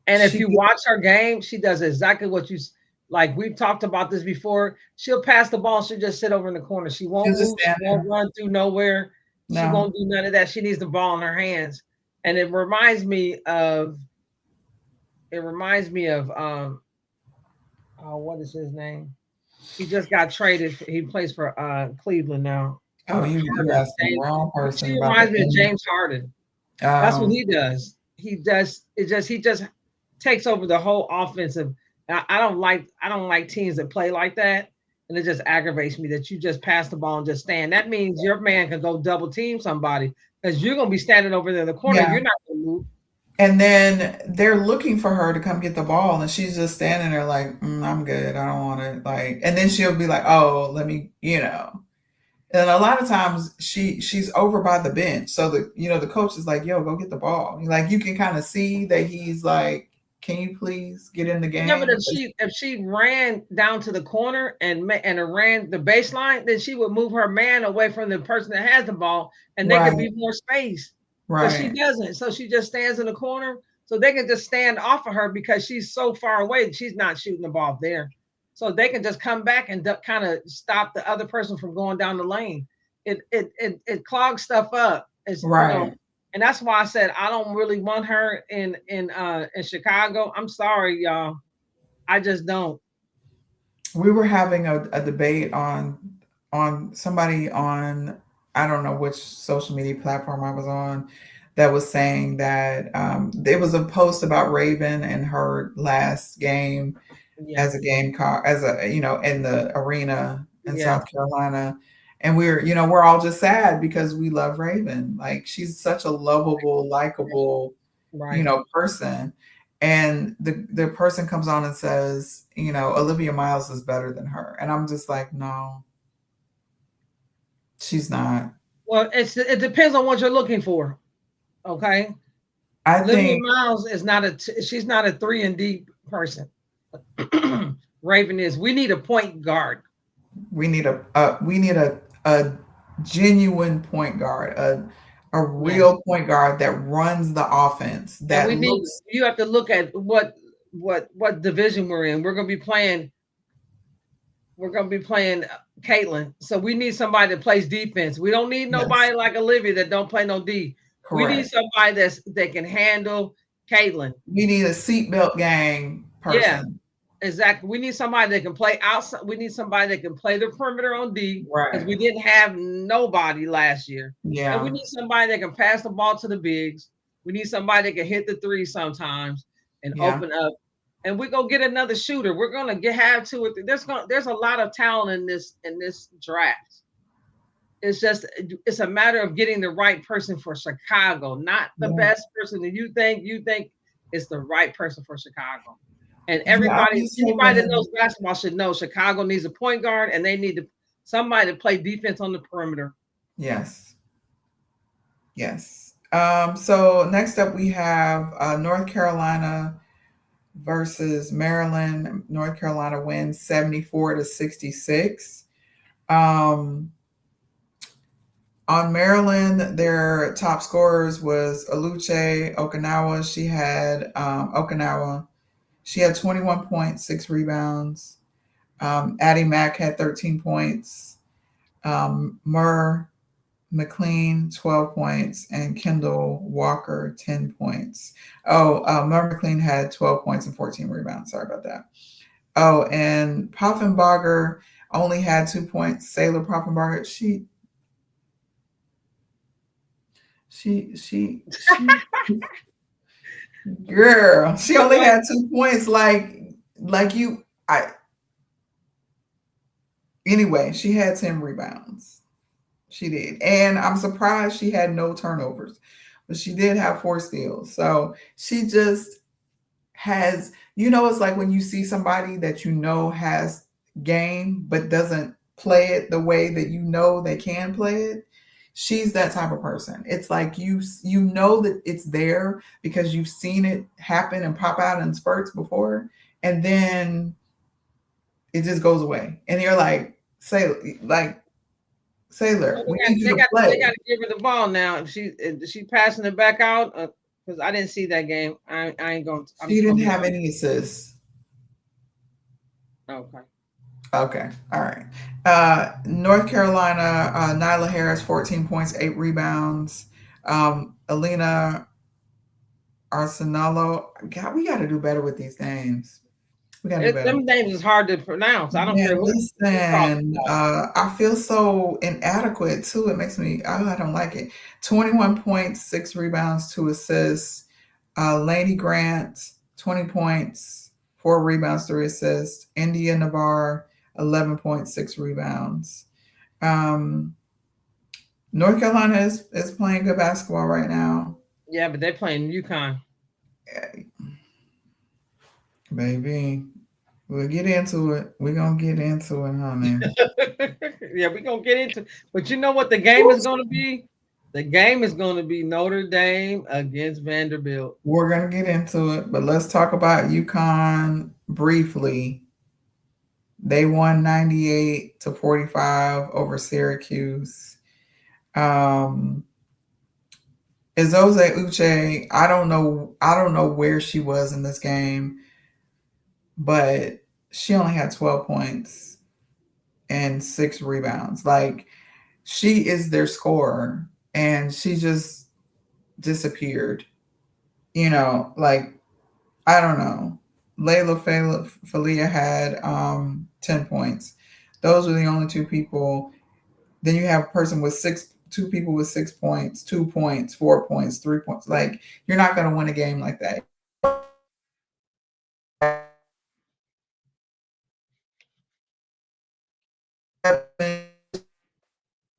And if she you watch her game, she does exactly what you like. We've talked about this before. She'll pass the ball. She'll just sit over in the corner. She won't she'll just move. She stand won't there. run through nowhere. She No, won't do none of that. She needs the ball in her hands. And it reminds me of what is his name? He just got traded. He plays for Cleveland now. oh, you Harden. asking the wrong She person about the reminds me of end. James Harden. That's what Um, he does. He just takes over the whole offensive. I don't like teams that play like that. And it just aggravates me that you just pass the ball and just stand. That means your man can go double team somebody because you're gonna be standing over there in the corner. yeah, You're not gonna move. and then they're looking for her to come get the ball, and she's just standing there like, I'm good. I don't want to like. And then she'll be like, oh, let me, And a lot of times she's over by the bench, so the coach is like, yo, go get the ball. Like you can kind of see that he's like, can you please get in the Yeah, but game? if she ran down to the corner and ran the baseline, then she would move her man away from the person that has the ball, and they could Right, be more space. But she right. doesn't, so she just stands in the corner, so they can just stand off of her because she's so far away. She's not shooting the ball there, so they can just come back and kind of stop the other person from going down the lane. It clogs stuff up. It's Right. and that's why I said I don't really want her in Chicago. I'm sorry, y'all. I just don't. We were having a debate on somebody on, I don't know which social media platform I was on, that was saying that there was a post about Raven and her last game Yeah, as a Gamecock, as a in the arena in yeah, South Carolina. And we're all just sad because we love Raven. Like she's such a lovable, likable, right. person. And the person comes on and says, Olivia Miles is better than her. And I'm just like, no, she's not. Well, it depends on what you're looking for. Okay, I Olivia think Miles is not she's not a 3 and D person. Raven is. We need a point guard. we need a genuine point guard, a Yes, real point guard that runs the offense, and that looks you have to look at what division we're in. We're gonna be playing Caitlin. So we need somebody that plays defense. We don't need yes, nobody like Olivia that don't play no D. We need correct. somebody that can handle Caitlin. We need a seatbelt gang Yeah, person. exactly. We need somebody that can play outside. We need somebody that can play the perimeter on D because Right. we didn't have nobody last year. And we Yeah. need somebody that can pass the ball to the bigs. We need somebody that can hit the three sometimes and Yeah. open up. And we're gonna get another shooter. We're gonna have two or three. There's a lot of talent in this draft. it's a matter of getting the right person for Chicago, not the Yeah. best person that you think it's the right person for Chicago. And Yeah, I'm just anybody that hoping. knows basketball should know Chicago needs a point guard and they need to somebody to play defense on the perimeter. Yes. Yes. So next up we have North Carolina versus Maryland. North Carolina wins 74-66. Um, on Maryland, their top scorers was Aluche Okinawa. Okinawa. She had 21 points, 6 rebounds. Addie Mack had 13 points. Murr McLean, 12 points, and Kendall Walker, 10 points. Oh, Murr McLean had 12 points and 14 rebounds. Sorry about that. Oh, and Poffenbarger only had 2 points. Sailor Poffenbarger, she, girl, she only had 2 points. Like you, anyway, she had 10 rebounds. She did. And I'm surprised she had no turnovers, but she did have 4 steals. So she just has, it's like when you see somebody that has game, but doesn't play it the way that they can play it. She's that type of person. It's like you know that it's there because you've seen it happen and pop out in spurts before, and then it just goes away. And you're like, Sailor, we need you to play. They got to give her the ball now. Is she passing it back out? Because I didn't see that game. I ain't going. She didn't have any assists. Okay. Okay. All right. North Carolina, Nyla Harris, 14 points, 8 rebounds. Alina Arsenalo. God, we got to do better with these names. We got to do better. Them names is hard to pronounce. I don't care who. Listen, I feel so inadequate too. It makes me, I don't like it. 21 points, 6 rebounds, 2 assists. Lainey Grant, 20 points, 4 rebounds, 3 assists. India Navarre, 11 points, 6 rebounds. North Carolina is playing good basketball right now. Yeah, but they're playing UConn. Baby, we'll get into it. We're going to get into it, honey. Yeah, we're going to get into it. But you know what the game is going to be? The game is going to be Notre Dame against Vanderbilt. We're going to get into it, but let's talk about UConn briefly. They won 98-45 over Syracuse. Ezoze Uche, I don't know where she was in this game, but she only had 12 points and 6 rebounds. Like, she is their scorer, and she just disappeared. Like, I don't know. Layla Falia had 10 points. Those were the only 2 people. Then you have a person with 2 people with 6 points, 2 points, 4 points, 3 points. Like, you're not going to win a game like that.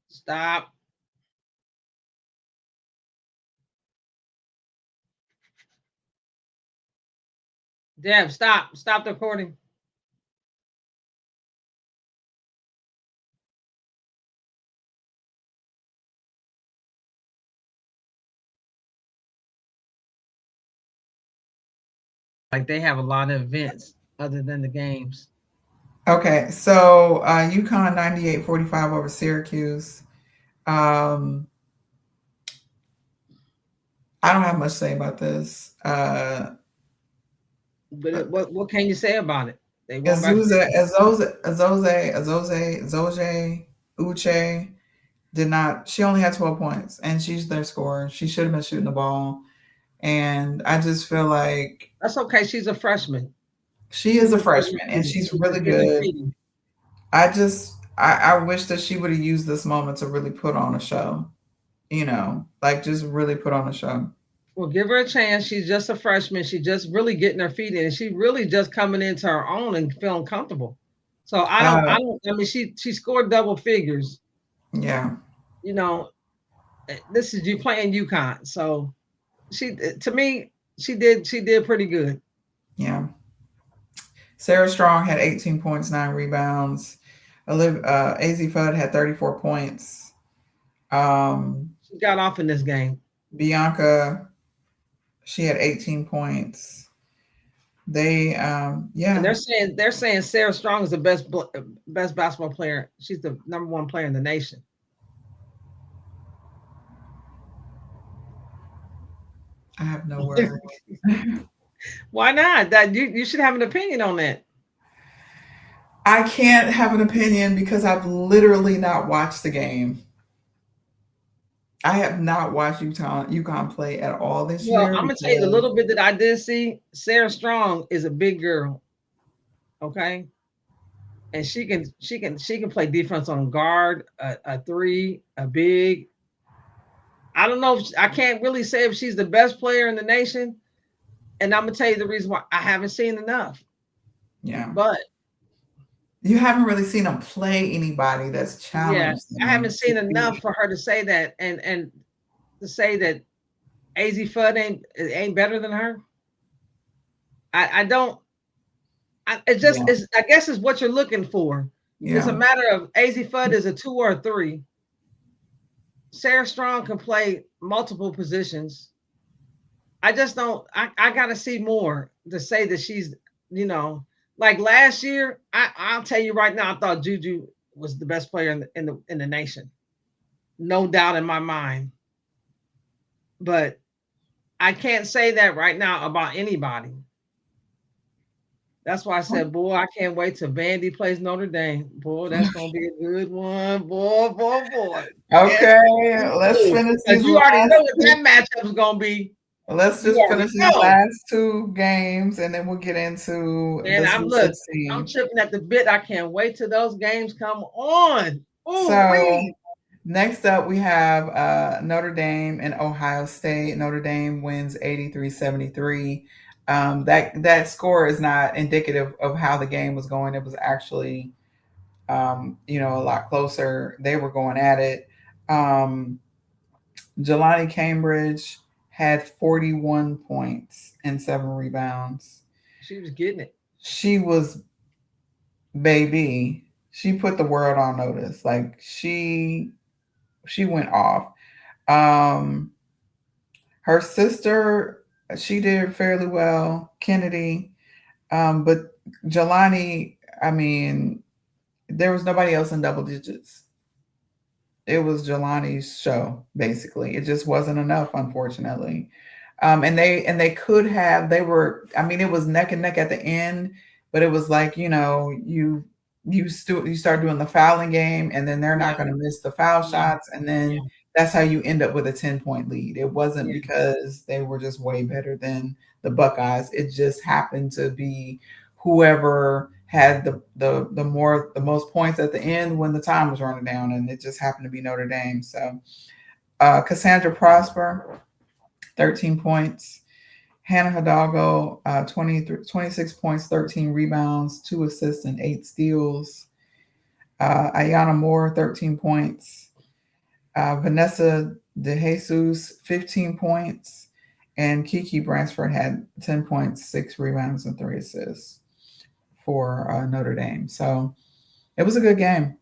Stop. Deb, stop. Stop the recording. Like, they have a lot of events other than the games. Okay, so UConn 98-45 over Syracuse. I don't have much to say about this. But what can you say about it? They won Azoze Uche did not. She only had 12 points, and she's their scorer. She should have been shooting the ball, and I just feel like that's okay. She's a freshman. She is a freshman, and she's really good. I wish that she would have used this moment to really put on a show. Like, just really put on a show. Well, give her a chance. She's just a freshman. She's just really getting her feet in. She really just coming into her own and feeling comfortable. So I mean, she scored double figures. Yeah. you know, this is you playing UConn. So to me, she did pretty good. Yeah. Sarah Strong had 18 points, 9 rebounds. AZ Fudd had 34 points. Um, She got off in this game. Bianca, she had 18 points. They, And yeah, they're saying Sarah Strong is the best basketball player. She's the number one player in the nation. I have no words. Why not? That you should have an opinion on that. I can't have an opinion because I've literally not watched the game. I have not watched UConn play at all this Well, year I'm gonna tell you the because little bit that I did see. Sarah Strong is a big girl, okay, and she can play defense on guard, a three, a big. I don't know if I can't really say if she's the best player in the nation, and I'm gonna tell you the reason why I haven't seen enough. yeah, But you haven't really seen them play anybody that's yeah, challenged I haven't them to seen enough be. for her to say that, and to say that Az Fudd ain't better than her. I don't. It Yeah, just is. I guess is what you're looking for. It's a yeah, matter of Az Fudd is a 2 or a 3. Sarah Strong can play multiple positions. I just don't. I gotta see more to say that she's, you know, like last year. I'll tell you right now. I thought Juju was the best player in the nation, no doubt in my mind. But I can't say that right now about anybody. That's why I said, boy, I can't wait till Vandy plays Notre Dame. Boy, that's gonna be a good one. Boy, boy, boy. Yes, okay, let's finish because these you already last know what two. that matchup is gonna be. Let's You just already finish these know. last two games and then we'll get into Man, the I'm Sweet look, I'm 16. tripping at the bit. I can't wait till those games come on. Oh, So wait. next up, we have Notre Dame and Ohio State. Notre Dame wins 83-73. That score is not indicative of how the game was going. It was actually, a lot closer. They were going at it. Um, Jelani Cambridge had 41 points and 7 rebounds. She was getting it. She was baby. She put the world on notice. Like she went off. Um, Her sister, she did fairly well, Kennedy. But Jelani, I mean, there was nobody else in double digits. It was Jelani's show, basically. It just wasn't enough, unfortunately. And they could have. They were. I mean, it was neck and neck at the end, but it was like you start doing the fouling game, and then they're Yeah, not going to miss the foul yeah, shots, and yeah, then that's how you end up with a 10-point lead. It wasn't yeah. because they were just way better than the Buckeyes. It just happened to be whoever had the most points at the end when the time was running down, and it just happened to be Notre Dame. So Cassandra Prosper, 13 points. Hannah Hidalgo, 26 points, 13 rebounds, 2 assists, and 8 steals. Ayana Moore, 13 points. Vanessa De Jesus, 15 points. And Kiki Bransford had 10 points, 6 rebounds, and 3 assists for Notre Dame. So it was a good game.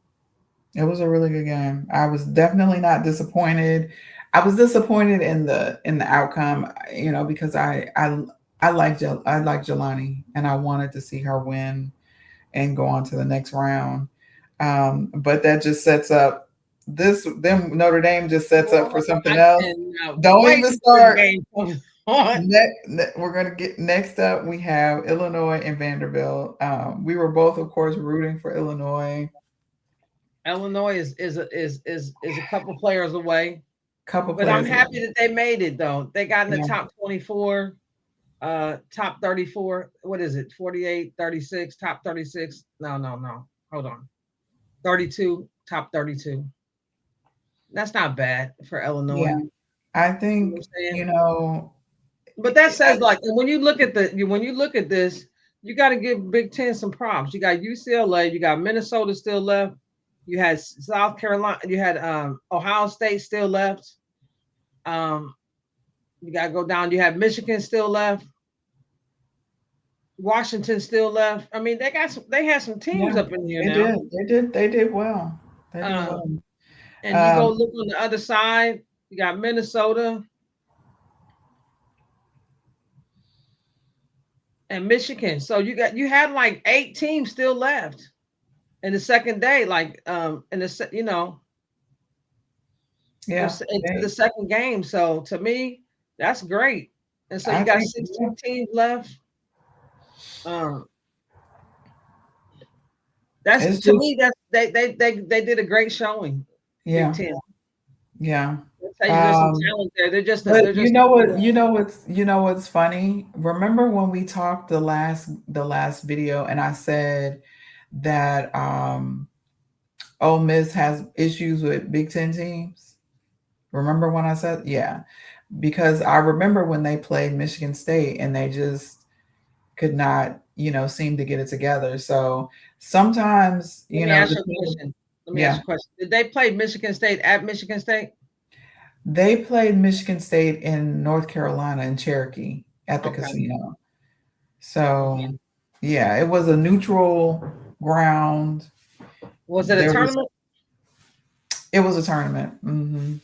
It was a really good game. I was definitely not disappointed. I was disappointed in the outcome, because I like Jelani, and I wanted to see her win and go on to the next round. But that just sets up Notre Dame just sets up Boy, for something I else. cannot Don't wait even to see the start. game come on. We're gonna get next up. We have Illinois and Vanderbilt. We were both, of course, rooting for Illinois. Illinois is a couple players away, Couple but I'm players. happy that they made it though. They got in the Yeah. top 24, top 34. What is it? 48, 36, top 36. No, no, no. Hold on. 32, top 32. That's not bad for Yeah. Illinois. I You know what think, I'm saying? But that I, says like when you look at when you look at this, you got to give Big Ten some props. You got UCLA, you got Minnesota still left. You had South Carolina. You had Ohio State still left. Um, you got to go down. You have Michigan still left. Washington still left. I mean, they had some teams Yeah, up in here they now. did. They did well. They did Um, well. and you go Um, look on the other side. You got Minnesota and Michigan. So you had like 8 teams still left in the second day. Like in the yeah, into the second game. So to me, that's great. And so you I got think, yeah, 16 teams left. Um, that's it's to just, me. That's they did a great showing. Big yeah, Ten. yeah. I'll tell you, there's some Um, talent there. but They're just you know what's funny? Remember when we talked the last video and I said that Ole Miss has issues with Big Ten teams? Remember when I said, yeah, because I remember when they played Michigan State and they just could not, seem to get it together. So sometimes, Let me ask you a question. Let me ask yeah, you a question. Did they play Michigan State at Michigan State? they played Michigan State in North Carolina in Cherokee at the Okay. casino. Okay. So yeah, it was a neutral ground. Was it a There was tournament? it was a tournament.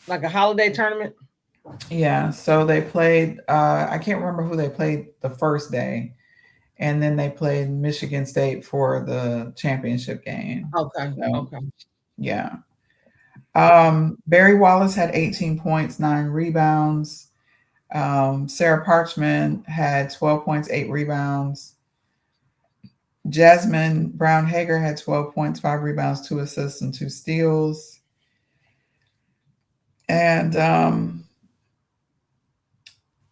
Like a holiday tournament? Yeah, so they played. I can't remember who they played the first day, and then they played Michigan State for the championship game. Okay. So Okay. yeah. Barry Wallace had 18 points, 9 rebounds. Sarah Parchman had 12 points, 8 rebounds. Jasmine Brown Hager had 12 points, 5 rebounds, 2 assists, and 2 steals. And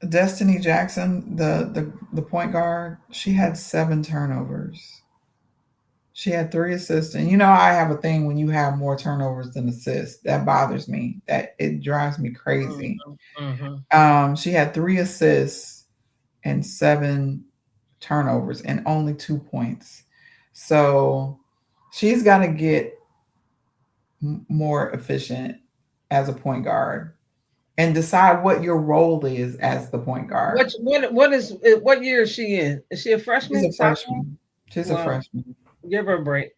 Destiny Jackson, the point guard, she had 7 turnovers. She had 3 assists. And I have a thing when you have more turnovers than assists. That bothers me. That it drives me crazy. Mm-hmm. Mm-hmm. She had 3 assists and 7 turnovers and only 2 points. So she's got to get more efficient as a point guard and decide what your role is as the point guard. What year is she in? Is she a She's freshman? a Sophomore? freshman. She's a Well, freshman. give her a break.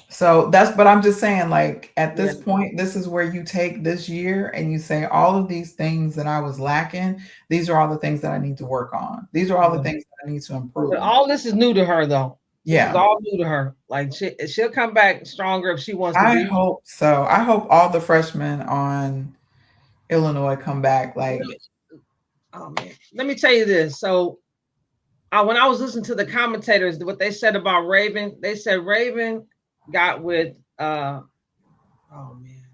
So but I'm just saying, like, at Yeah. this point, this is where you take this year and you say, all of these things that I was lacking, these are all the things that I need to work on. These are all the Yeah. things that I need to But improve. all this is new to her, though. This is Yeah, all new to her. Like she'll come back stronger if she wants to I be. hope so. I hope all the freshmen on Illinois come back. Like, Oh man, let me tell you this. So, when I was listening to the commentators, what they said about Raven, they said Raven got with oh man,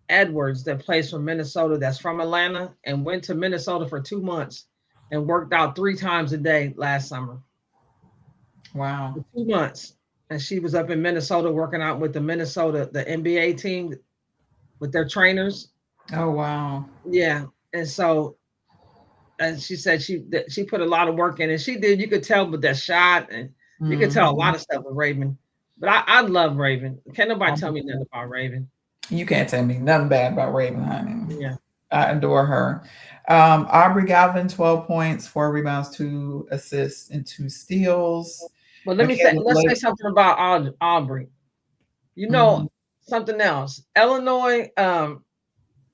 Edwards that plays for Minnesota, that's from Atlanta, and went to Minnesota for 2 months and worked out 3 times a day last summer. wow. For 2 months. And she was up in Minnesota working out with the NBA team with their trainers. Oh, wow. Yeah. And so she said she put a lot of work in, and she did. You could tell with that shot, and you could tell a lot Mhm. of stuff with Raven. But I love Raven. Can't nobody tell me nothing about Raven. You can't tell me nothing bad about Raven, honey. Yeah. I adore her. Aubrey Galvin, 12 points, 4 rebounds, 2 assists, and 2 steals. But Michaela let's say Blake. something about Aubrey. You know Mhm. something else. Illinois,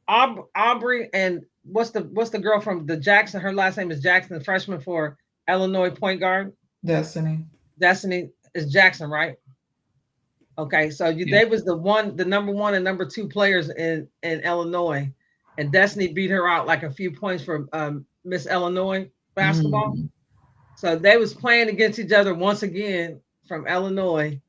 Aubrey, and what's the girl from the Jackson? Her last name is Jackson, the freshman for Illinois point guard. Destiny. Destiny is Jackson, right? Okay, so Yeah. they was the number 1 and number 2 players in Illinois, and Destiny beat her out like a few points for Miss Illinois basketball. Mhm. So they was playing against each other once again from Illinois.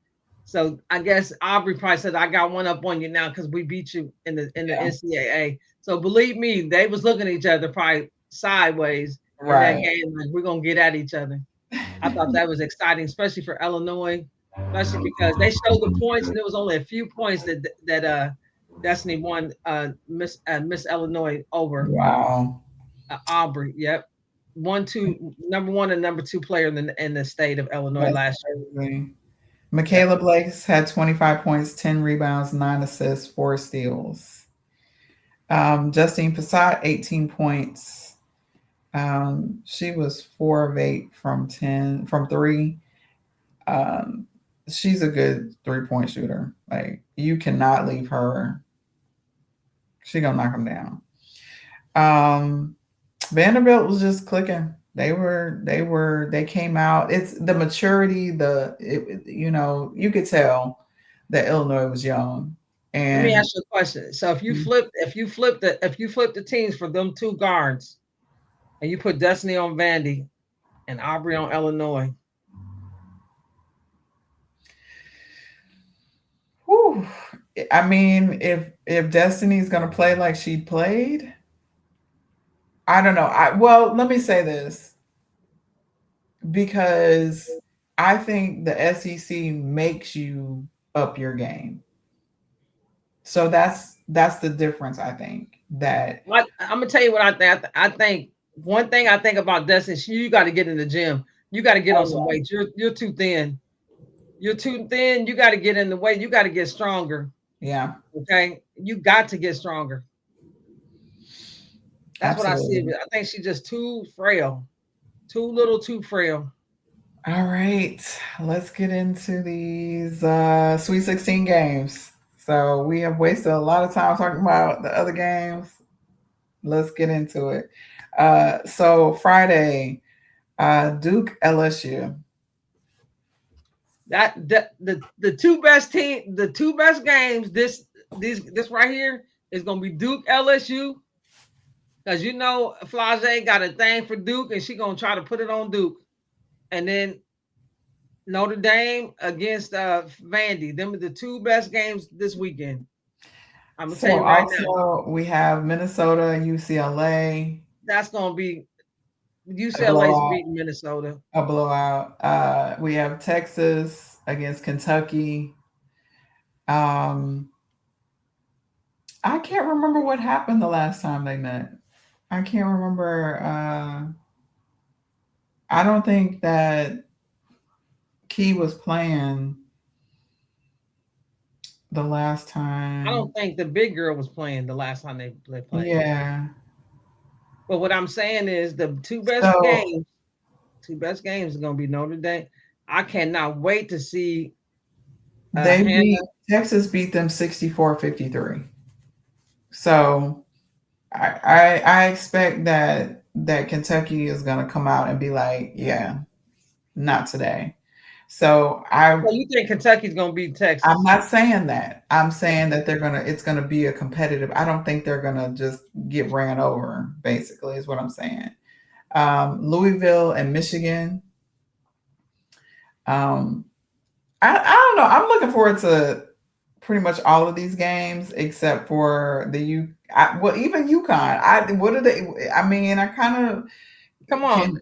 So I guess Aubrey probably said, "I got one up on you now because we beat you in the Yeah. NCAA." So believe me, they was looking at each other probably sideways in that Right. game, like we're gonna get at each other. I thought that was exciting, especially for Illinois, especially because they showed the points, and there was only a few points that Destiny won Miss Illinois over Wow. Aubrey. Yep, number 1 and number 2 player in the state of Illinois That's last year. crazy. Michaela Blake's had 25 points, 10 rebounds, 9 assists, 4 steals. Justine Passat, 18 points. She was 4 of 8 from 10 from 3. Um, she's a good 3-point shooter. Like you cannot leave her. She gonna knock them down. Vanderbilt was just clicking. They came out. It's the maturity, you could tell that Illinois was young. Let me And ask you a question. So if you flip the teams for them two guards, and you put Destiny on Vandy and Aubrey on Illinois, whew, I mean, if Destiny's gonna play like she played, I don't know. Well, let me say this because I think the SEC makes you up your game. So that's the difference. I think that I'm gonna tell you what I think. I think one thing I think about Destiny, you got to get in the gym. You got to get on some weight. You're too thin. You're too thin. You got to get in the weight. You got to get stronger. yeah, Okay, you got to get stronger. That's absolutely. what I see. I think she's just too frail, too little, too frail. All right, let's get into these Sweet 16 games. So we have wasted a lot of time talking about the other games. Let's get into it. So Friday, Duke LSU. The two best games this right here is gonna be Duke LSU, because Flage got a thing for Duke and she gonna try to put it on Duke, and then Notre Dame against Vandy. Them are the two best games this weekend. I'm gonna tell you right now. We have Minnesota, UCLA. That's gonna be A UCLA's blowout. beating Minnesota. A blowout. We have Texas against Kentucky. I can't remember what happened the last time they met. I can't remember. I don't think that Key was playing the last time. I don't think the big girl was playing the last time they played. Yeah. But what I'm saying is the two best games are gonna be Notre Dame. I cannot wait to see. Texas beat them 64-53. So I expect that Kentucky is gonna come out and be like, yeah, not today. So you think Kentucky's gonna beat Texas? I'm not saying that. I'm saying that it's gonna be a competitive. I don't think they're gonna just get ran over, basically, is what I'm saying. Louisville and Michigan. I don't know. I'm looking forward to pretty much all of these games except for even UConn. What are they? I mean, I kind of come on.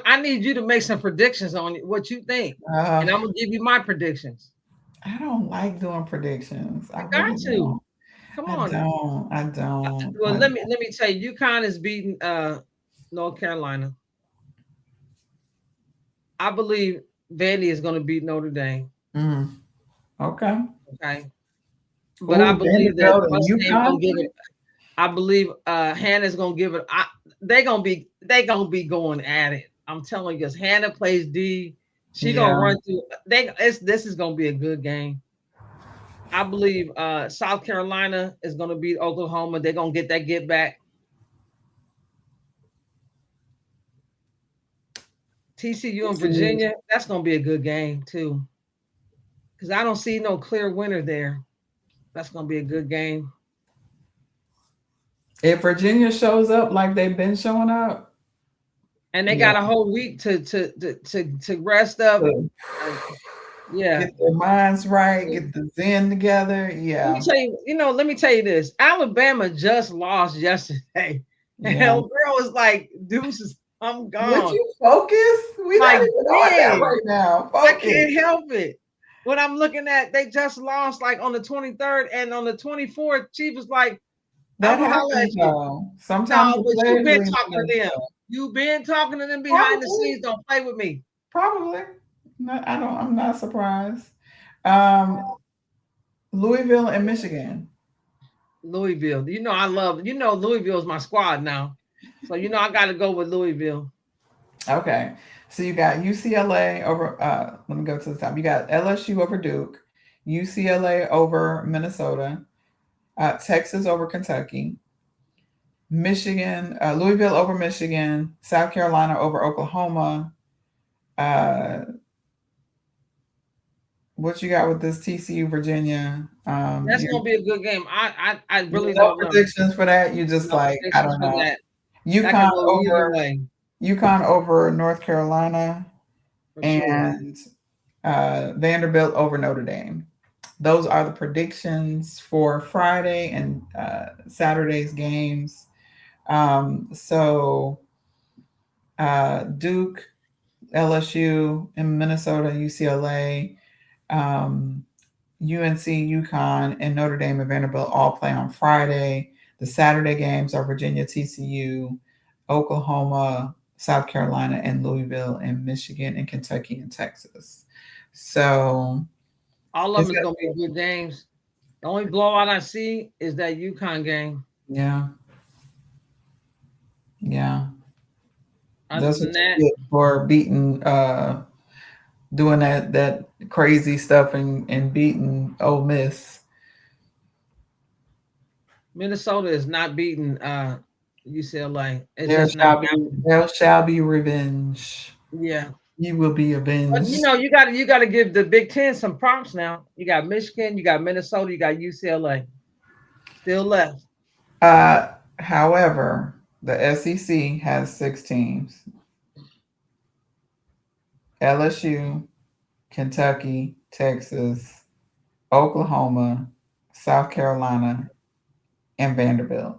I need you to make some predictions on what you think, and I'm gonna give you my predictions. I don't like doing predictions. I got to. Come on. I don't. Well, let me tell you, UConn is beating North Carolina. I believe Vandy is going to beat Notre Dame. Okay. But I believe that I believe Hannah's going to give it. They're going to be going at it. I'm telling you, because Hannah plays D. She's going to run through. This is going to be a good game. I believe South Carolina is going to beat Oklahoma. They're going to get back. TCU and Virginia, that's going to be a good game too. Because I don't see no clear winner there. That's going to be a good game. If Virginia shows up like they've been showing up, and they got a whole week to rest up, get their minds right, get the zen together. Yeah. Let me tell you this. Alabama just lost yesterday. And girl was like, deuces, I'm gone. Would you focus? We not even on that right now. Focus. I can't help it. When I'm looking at, they just lost like on the 23rd and on the 24th. She was like, that happens though. Sometimes but you've been talking to them. You've been talking to them behind the scenes. Don't play with me. Probably. No, I don't. I'm not surprised. Um, Louisville and Michigan. Louisville. Louisville's my squad now. So I gotta go with Louisville. Okay. So you got UCLA over. Let me go to the top. You got LSU over Duke, UCLA over Minnesota, Texas over Kentucky, Michigan, Louisville over Michigan, South Carolina over Oklahoma. Uh, what you got with this TCU Virginia? That's gonna be a good game. I really No don't know. predictions for that. You just No like I predictions don't for know. that. That UConn could go either over way UConn over North Carolina for sure. and Vanderbilt over Notre Dame. Those are the predictions for Friday and Saturday's games. Duke, LSU, in Minnesota, UCLA, um, UNC, UConn, and Notre Dame and Vanderbilt all play on Friday. The Saturday games are Virginia, TCU, Oklahoma, South Carolina, and Louisville, and Michigan, and Kentucky, and Texas. So All of it's them is gonna gonna be good games. The only blowout I see is that UConn game. yeah, yeah. Other That's than what that, you get for beating doing that crazy stuff and beating Ole Miss. Minnesota is not beating UCLA. It's There just not shall be happening. there shall be revenge. Yeah. You will be But avenged. you gotta give the Big Ten some prompts now. You got Michigan, you got Minnesota, you got UCLA still left. However, the SEC has 6 teams: LSU, Kentucky, Texas, Oklahoma, South Carolina, and Vanderbilt.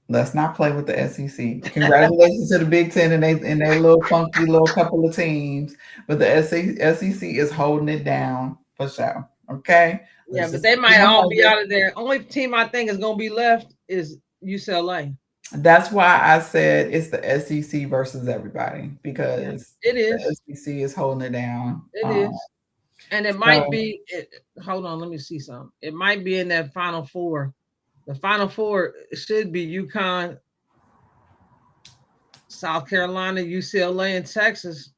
Let's not play with the SEC. Congratulations to the Big Ten and they little funky little couple of teams, but the SEC is holding it down for sure. Okay, Yeah, let's but just they keep it might all be 100. out of there. Only team I think is gonna be left is UCLA. That's why I said it's the SEC versus everybody Yeah, because it the is. SEC is holding it down. It is. And it might So be hold on, let me see something. It might be in that final four. The final four should be UConn, South Carolina, UCLA, and Texas.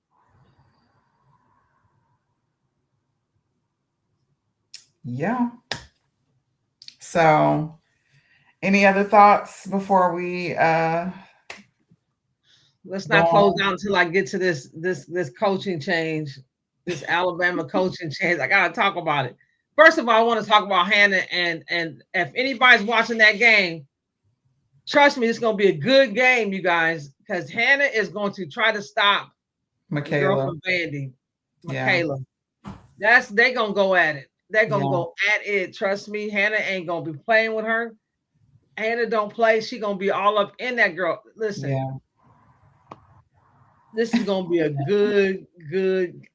yeah. So any other thoughts before we Let's go not close on? down until I get to this coaching change, this Alabama coaching change. I gotta talk about it. First of all, I want to talk about Hannah and if anybody's watching that game, trust me, it's gonna be a good game, you guys, because Hannah is going to try to stop the girl Michaela? from Vandy, Yeah, Michaela. They gonna go at it. They're gonna yeah, go at it. Trust me, Hannah ain't gonna be playing with her. Hannah don't play. She gonna be all up in that girl. Listen, yeah, this is gonna be a good.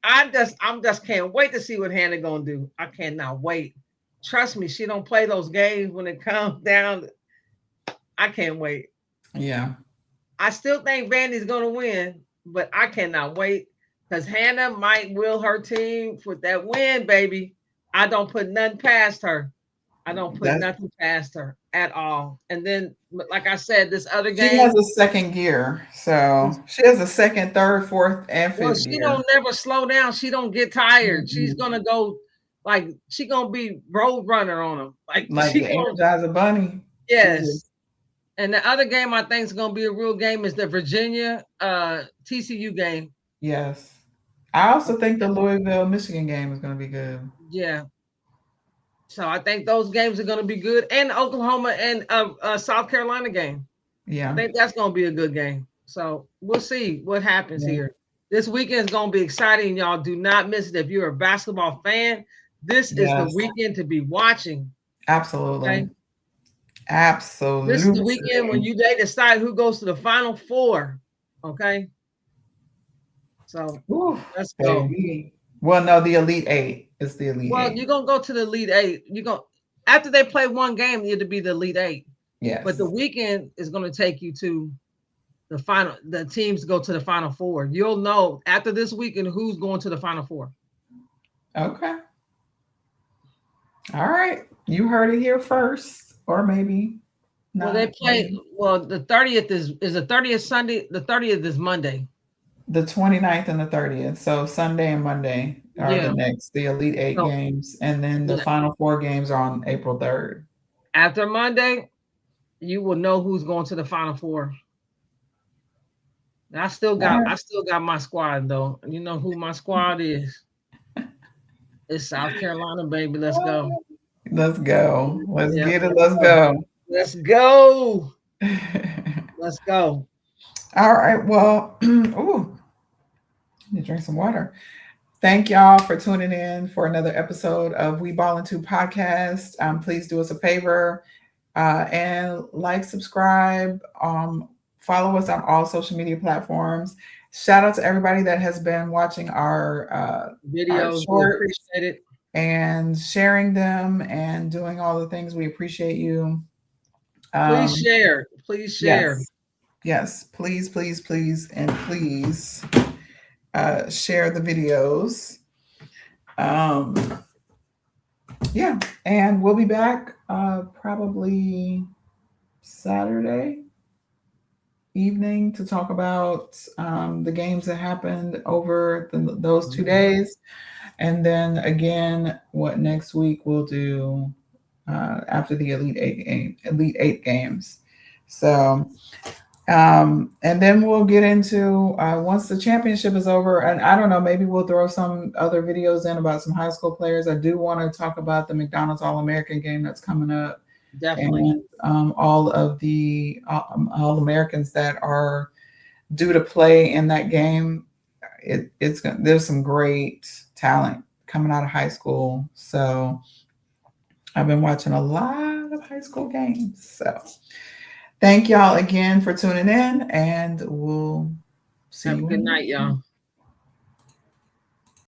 I'm just can't wait to see what Hannah gonna do. I cannot wait. Trust me, she don't play those games when it comes down. I can't wait. yeah, I still think Vandy's gonna win, but I cannot wait because Hannah might will her team for that win, baby. I don't put nothing past her. I don't put that's nothing past her at all. And then, like I said, this other she has game, a second gear. So she has a second, third, fourth, and well, fifth she gear. don't never slow down. She don't get tired. She's Mm-mm. gonna go like she gonna be road runner on them. Like Like she the gonna Energizer Bunny. She yes. just And the other game I think is gonna be a real game is the Virginia TCU game. yes. I I also think think the that's Louisville Michigan game is going to be good. yeah. So I think those games are gonna be good, and Oklahoma and South Carolina game. I Yeah, think that's gonna be a good game. So we'll see what happens yeah, here. This weekend is gonna be exciting, y'all. Do not miss it. If you're a basketball fan, this is the yes, weekend to be watching. absolutely, Okay. This is the weekend when absolutely. they decide who goes to the final four. Okay. So Woo, let's go. baby. Well, no, the Elite Eight. It's the Elite Well, Eight. you're gonna go to the Elite Eight. You're gonna after they play one game, it'll be the Elite Eight. But the Yes, weekend is gonna take you to the teams go to the Final Four. You'll know after this weekend who's going to the Final Four. Okay. All right. You heard it here first, or maybe not. Well, they play. Well, the 30th is the 30th Sunday. The 30th is Monday. The 29th and the 30th. So Sunday and Monday are the Elite Eight games. And then the Final Four games are on April 3rd. After Monday, you will know who's going to the Final Four. I still got my squad though. You know who my squad is. It's South Carolina, baby. Let's go. Let's go. Let's get it. Let's go. Let's go. Let's go. All right. Well, ooh, let me drink some water. Thank y'all for tuning in for another episode of We Ballin' 2 podcast. Please do us a favor and like, subscribe, follow us on all social media platforms. Shout out to everybody that has been watching our videos. We appreciate it. And sharing them and doing all the things. We appreciate you. Please share. Please share. Yes. Please, please, please, and please share the videos. Yeah. And we'll be back probably Saturday evening to talk about the games that happened over those 2 days. And then again, what next week we'll do after the Elite Eight games. So, and then we'll get into once the championship is over, and I don't know, maybe we'll throw some other videos in about some high school players. I do want to talk about the McDonald's All-American game that's coming up. Definitely. And all of the All-Americans that are due to play in that game. There's some great talent coming out of high school. So I've been watching a lot of high school games. So thank y'all again for tuning in, and we'll see you. Have a good night, y'all.